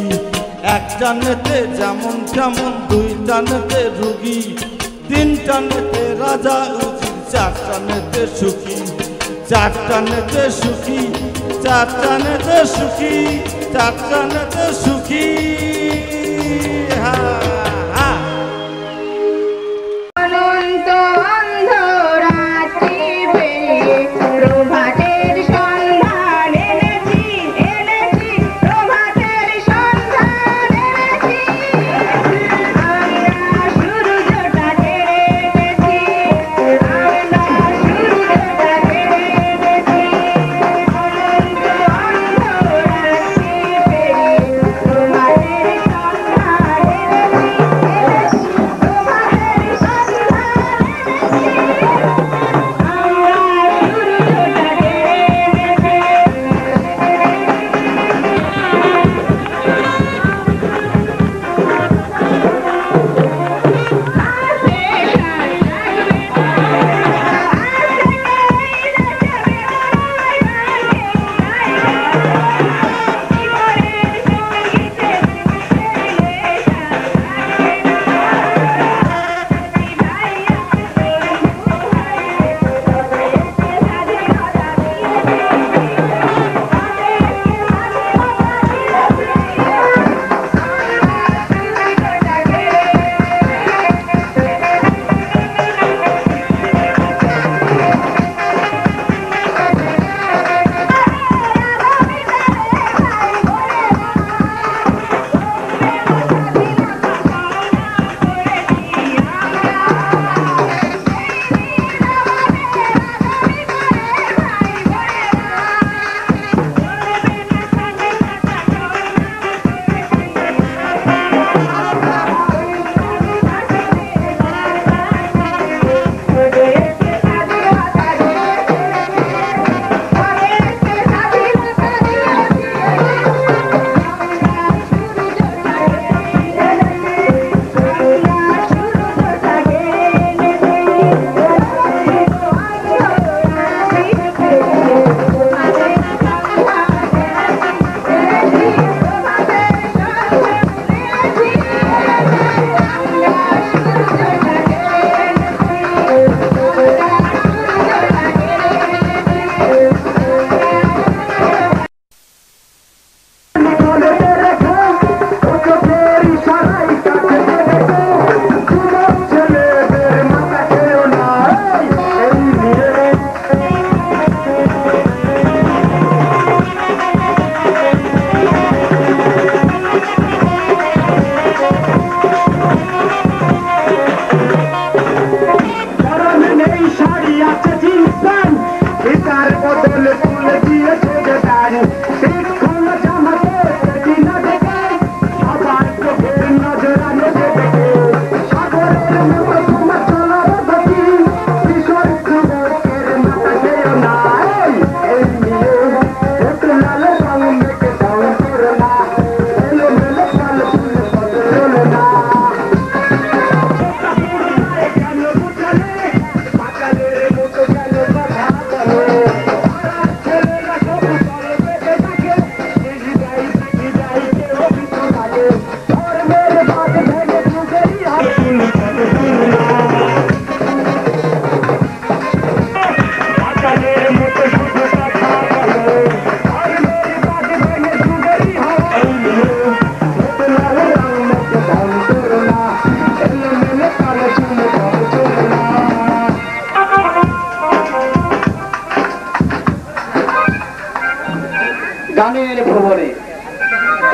এক টানেতে যেমন তেমন, দুই টানেতে রুগী। তিন টানেতে রাজা উজির, চার টানেতে সুখী। চার টানেতে সুখী, চার টানেতে সুখী, চার টানেতে সুখী। অনন্ত অন্ধরাত্রি পেরিয়ে প্রভাতের সন্ধান এনেছি, এনেছি প্রভাতের সন্ধান এনেছি। আমরা সূর্যটা ছেড়ে গেছি, আমরা সূর্যটা ছেড়ে গেছি। অনন্ত অন্ধরাত্রি পেরিয়ে প্রভাতের সন্ধান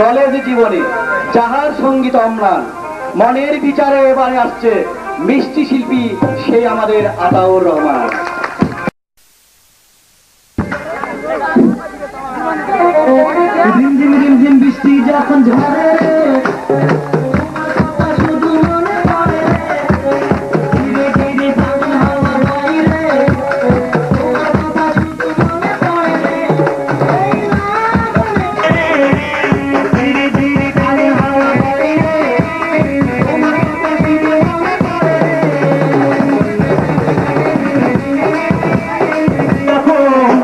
কলেজ জীবনে যাহার সঙ্গীত অম্লান, মনের বিচারে এবারে আসছে মিষ্টি শিল্পী সেই আমাদের আতাউর রহমান। রিমঝিম রিমঝিম বৃষ্টি যখন ঝরে শুধু মনে পড়ে ধীরে ধীরে ফাগুন হাওয়া বাইরে তোমার কথা শুধু মনে পড়ে ধীরে ধীরে ফাগুন হাওয়া বাইরে তোমার কথা শুধু মনে পড়ে তখন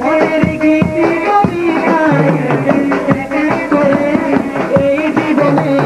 মনের গীতি কবিতায় এই জীবনে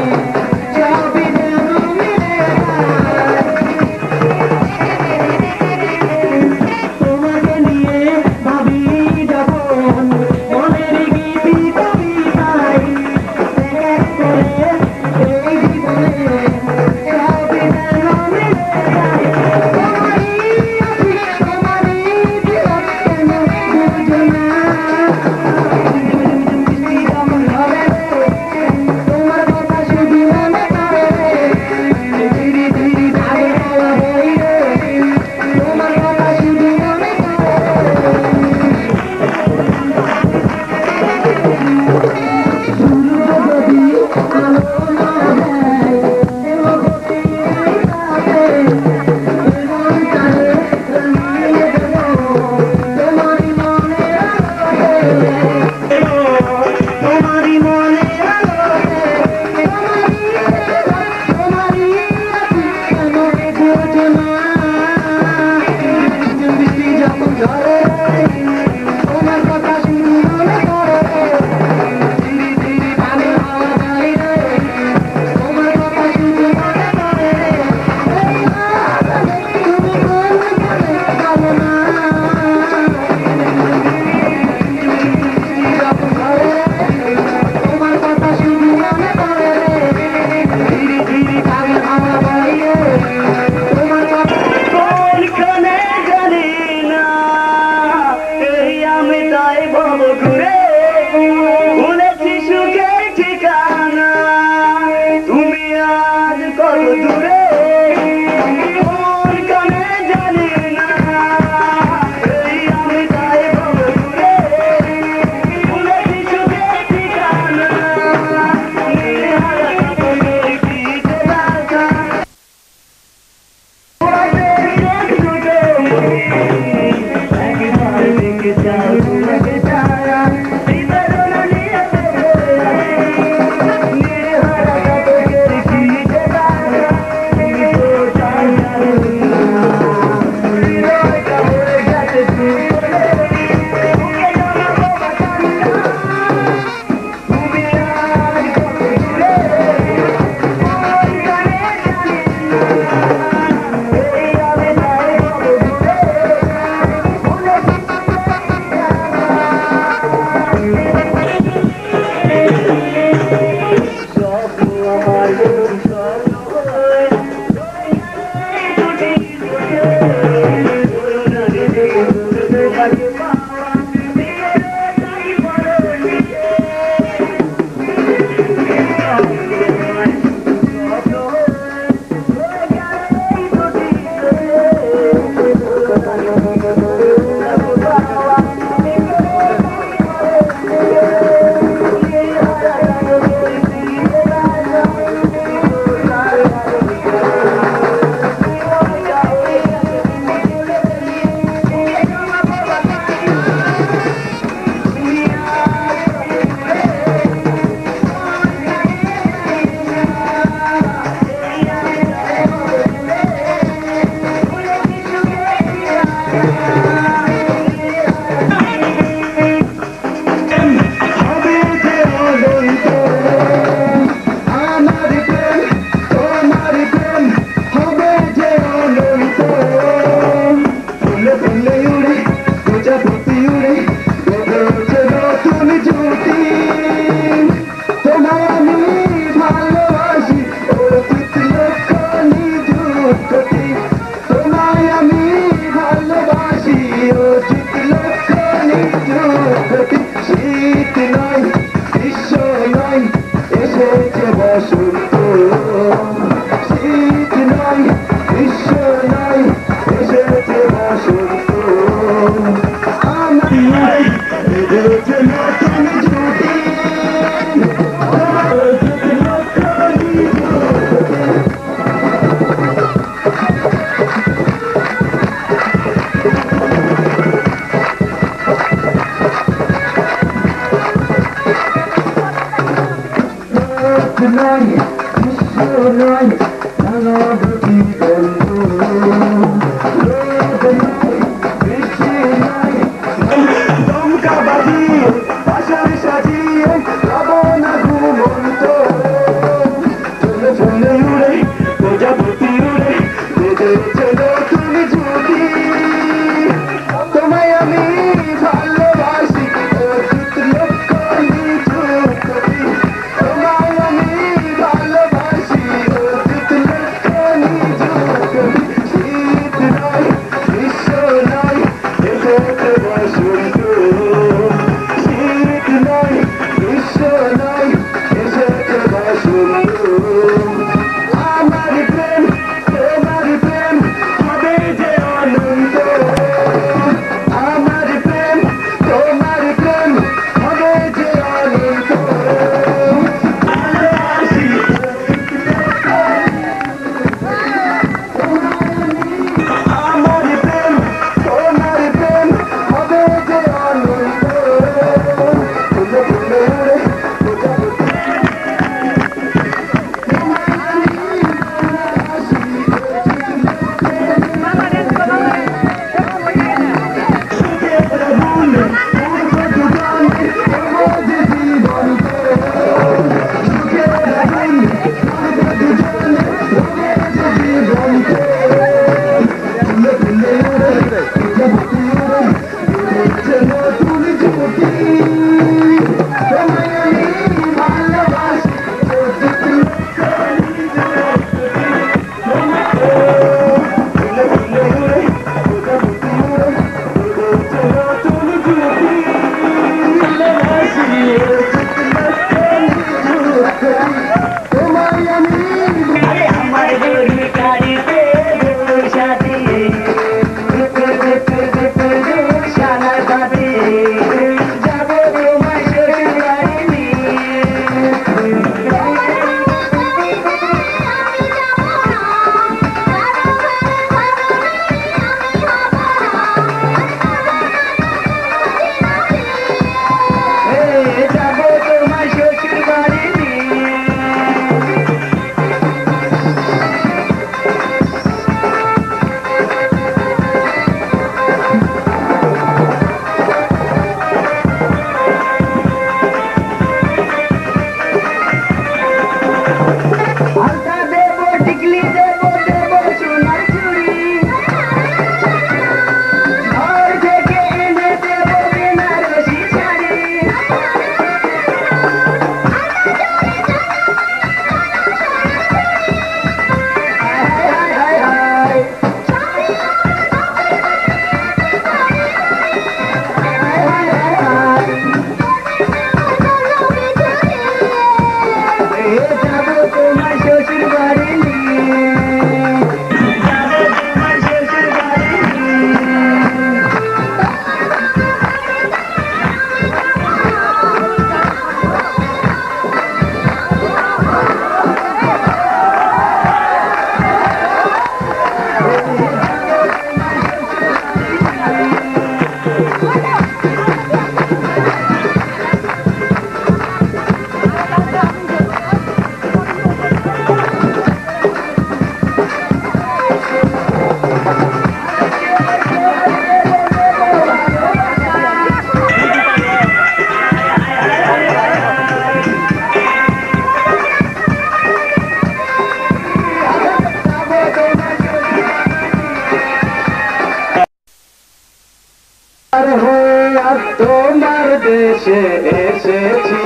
তোমার দেশে এসেছি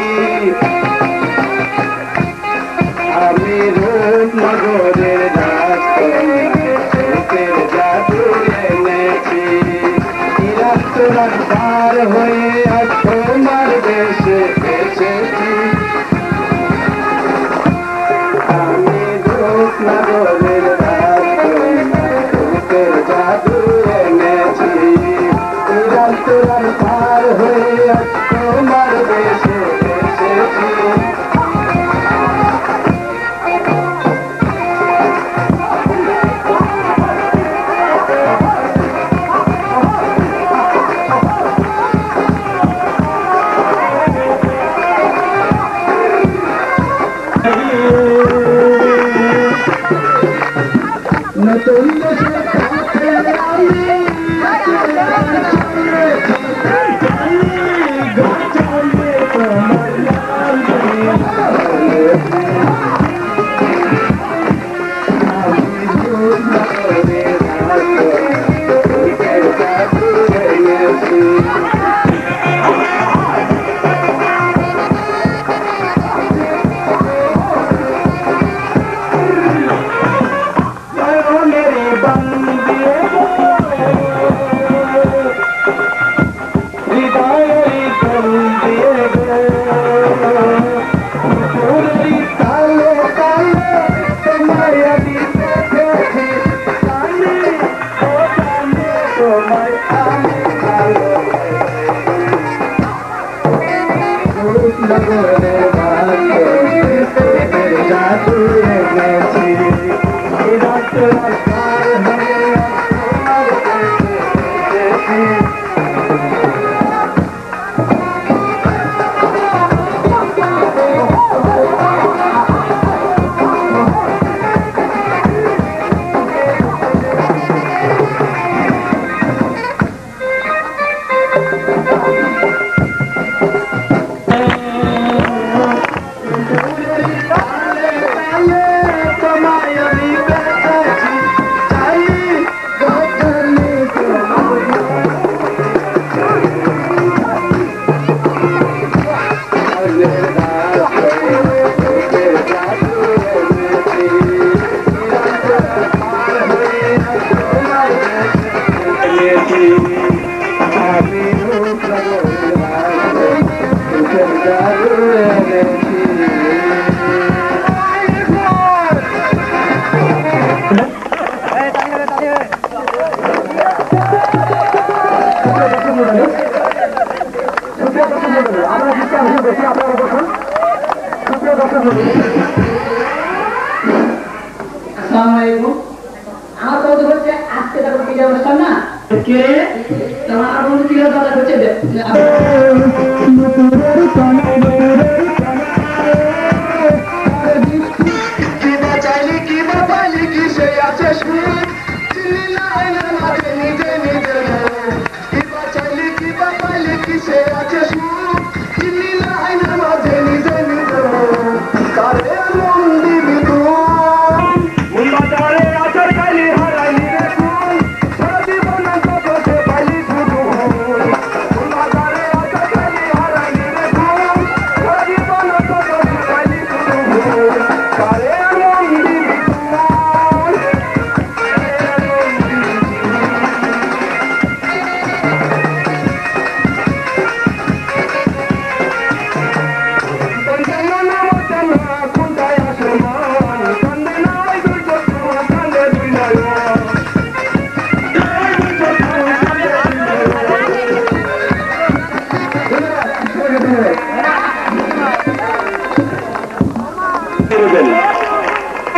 আমি রূপনগরের রাজকন্যা জাদু এনেছি রাত পার হয়ে আজ তোমার দেশে এসেছি আমি রূপনগরের রাজকন্যা জাদু এনেছি রাত পার হয়ে আজ তোমার দেশে এসেছি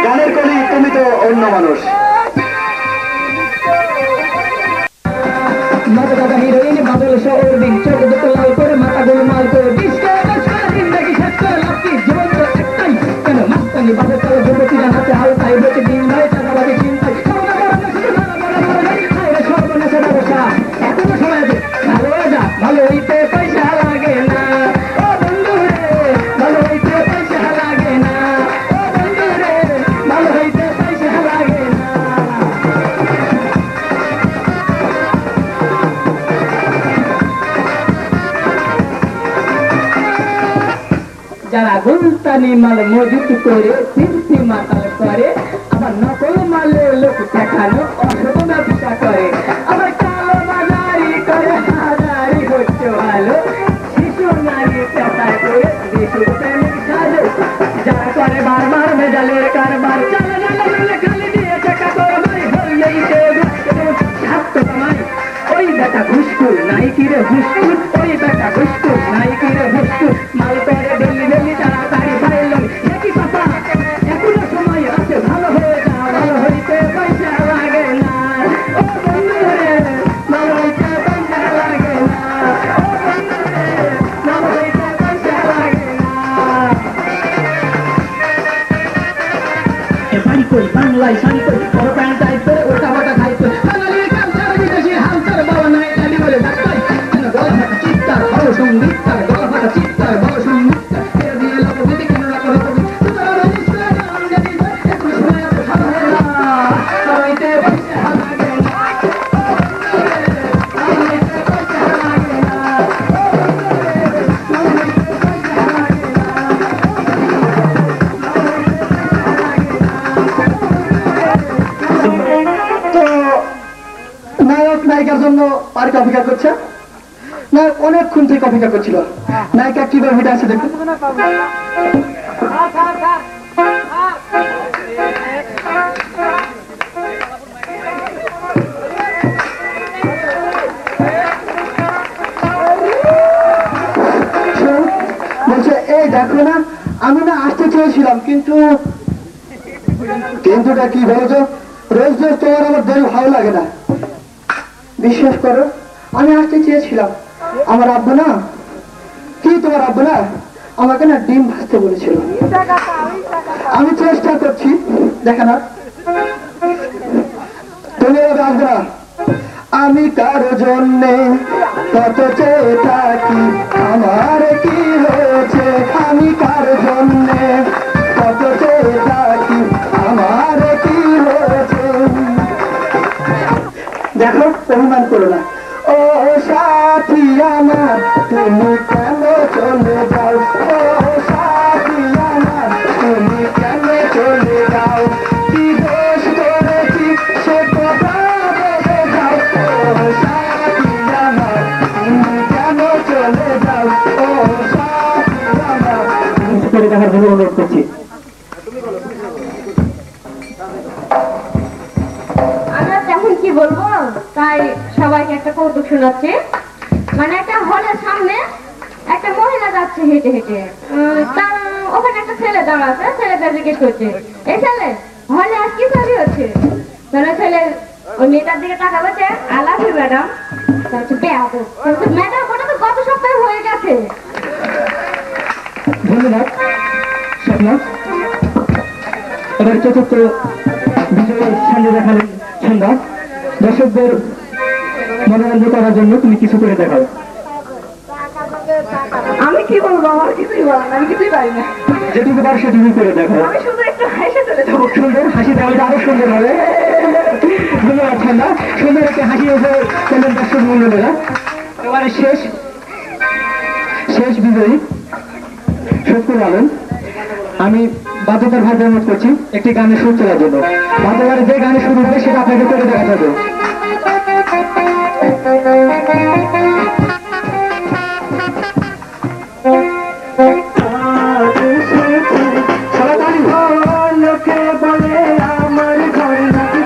গানের কলি তুমি তো অন্য মানুষ। হিরোইন বাদল শহর চোখ দুটো লাল করে মাথা গোলমাল করে জিন্দগি শেষ করে লাভ কি জীবন তো একটাই কেন মাস্তানি বাদে চলো যুবতীরা হাতে হালকায় বেঁচে দিন নয় চাঁদাবাদী চিন্তায় সর্বনাশের ব্যবসা এখনো সময় আছে ভালো হয়ে যা ভালো হইতে পয়সা লাগে না ও বন্ধু রে ভালো হইতে পয়সা লাগে না ও বন্ধু রে ভালো হইতে পয়সা লাগে না যারা গুলতানি মাল মজুত করে সিলসি মাতাল করে আবার নকল মালে লোক দেখানো অসৎ ব্যবসা করে আবার কালো বাজারি করে হাজারি হচ্ছে ভালো শিশু নারী পেশা করে শিশু প্রেমিক সাজে যারা করে বারবার মেজালের কারবার চালা চালা খালি দিয়ে টাকা করবাই হইলেই সে ছাত্র কামাই ওই বেটা ঘুষখুর নাই কিরে ঘুষখুর ওই বেটা ঘুষখুর নাই কিরে ঘুষখুর মাল করে ডেলি ডেলি তাড়াতাড়ি ফাইল একই কথা এখনো সময় আছে ভালো হয়ে যা ভালো হইতে পয়সা লাগে না ও বন্ধু রে ভালো হইতে পয়সা লাগে না ও বন্ধু রে ভালো হইতে পয়সা লাগে না এ বাড়ি কই বাংলায় শাড়ি কই বড় প্যান্ট টাইপ করে ওটা বাটা খাই কই বাঙালির কালচার বিদেশি হালচার বাবা নাই গালি বলে ডাক্তার কেন গলা ফাটা চিৎকার ভালো সঙ্গীত তার গলা ফাটা চিৎকার ভালো সঙ্গীত এর দিয়ে লোক দিদি কেন না করে কবি তোমার ইসলাম যদি একটু শুনে ভালো হয় না হইতে পয়সা লাগে না হইতে পয়সা লাগে না তো নায়ক নায়িকার জন্য পার্কে অপেক্ষা করছে নায়ক অনেকক্ষণ থেকে অপেক্ষা করছিল নায়িকা কিভাবে হেঁটে আছে দেখুন বলছে এই দেখো না আমি না আসতে চেয়েছিলাম কিন্তু কিন্তুটা কি বলছো রোজ রোজ তোমার আমার দেরি ভালো লাগে না। বিশ্বাস করো, আমি আসতে চেয়েছিলাম, আমার আব্বা না, কি তোমার আব্বা না আমাকে না ডিম ভাজতে বলেছিল। আমি চেষ্টা করছি, দেখে না তুমি আসবে না। আমি কারো জন্যে কত চেয়ে থাকি, আমার কি হয়েছে? আমি কারো জন্যে কত চেয়ে থাকি, আমার কি হয়েছে? দেখো, অভিমান করো না। ও সাথী আমার, তুমি কেন চলে যাও? ও সাথী আমার, তুমি কেন চলে যাও? কি দোষ করেছি সে কথা বলে যাও। ও সাথী আমার, তুমি কেন চলে যাও? ও সাথী আমার, করে দেখার জন্য অনুরোধ করছি। আমরা এখন কি বলবো, তাই সবাইকে একটা কৌতুক শোনাচ্ছি। মানে একটা হলের সামনে একটা মহিলা যাচ্ছে হেঁটে হেঁটে, তার ওখানে একটা ছেলে দাঁড়া আছে, ছেলেটা জিজ্ঞেস করছে, এই ছেলে হলে আজ কি তৈরি হচ্ছে? তাহলে ছেলে ওই মেয়েটার দিকে টাকা বলছে, I love you madam. Madam ওটা তো গত সপ্তাহে হয়ে গেছে। ধন্যবাদ স্বপ্না। এবার চতুর্থ বিজয়ের সামনে দেখালেন সন্ধ্যা। দর্শকদের মনোরঞ্জন করার জন্য তুমি কিছু করে দেখাও। আমি কি বলবো, আমার কিছুই বলার না, আমি কিছুই পারি না। যেটুকু পারো সেটুকু করে দেখাও। আমি শুধু একটু হেসে চলে যাবো। সুন্দর হাসি দেওয়াটা আরো সুন্দর হবে। ধন্যবাদ সন্ধ্যা। সুন্দর একটা হাসি এসে কেন্দ্রের দর্শক মন্ডলেরা। এবারে শেষ বিজয়ী সত্যি আলম। আমি বাধ্যতার ভাবে অনুরোধ করছি একটি গানের সুর তোলার জন্য। বাধ্যবারে যে গানে শুরু হবে সেটা আপনাকে করে দেখা যাবে। লোকে বলে আমার ঘর নাকি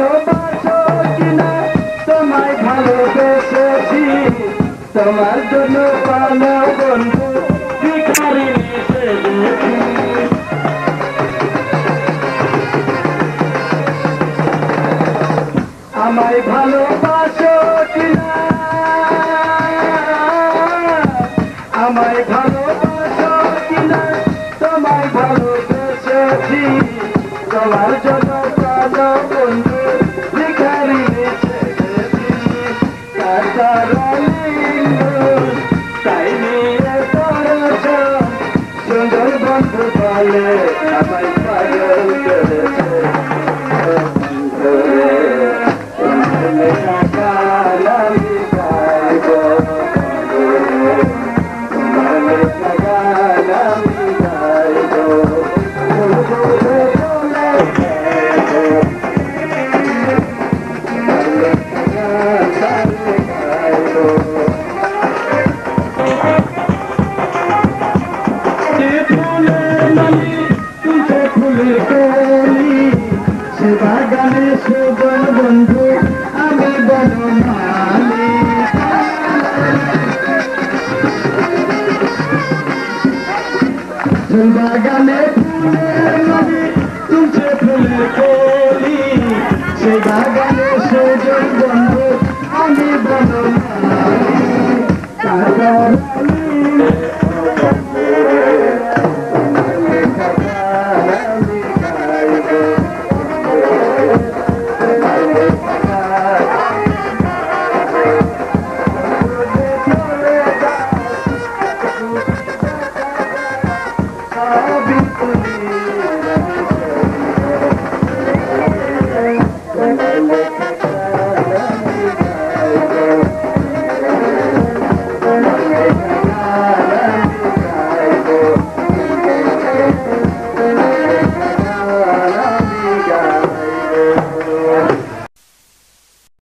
ভালোবাসো কিনা তোমায় ভালোবেসেছি তোমার জন্য পালো বন্ধু ভিখারি সেজেছি আমায় ভালোবাসো কিনা আমায় ভালোবাসো কিনা তোমায় ভালোবেসেছি তোমার জন্য পালো বন্ধু ভিখারি সেজেছি তাই নিয়ে পড়েছ সুন্দর বন্ধু বলে আমায় পাগল করেছে বাগানে সুজন বন্ধু আমি বনমালী বাগানে ফুলের নদী তুলছে ফুলের কলি সে বাগান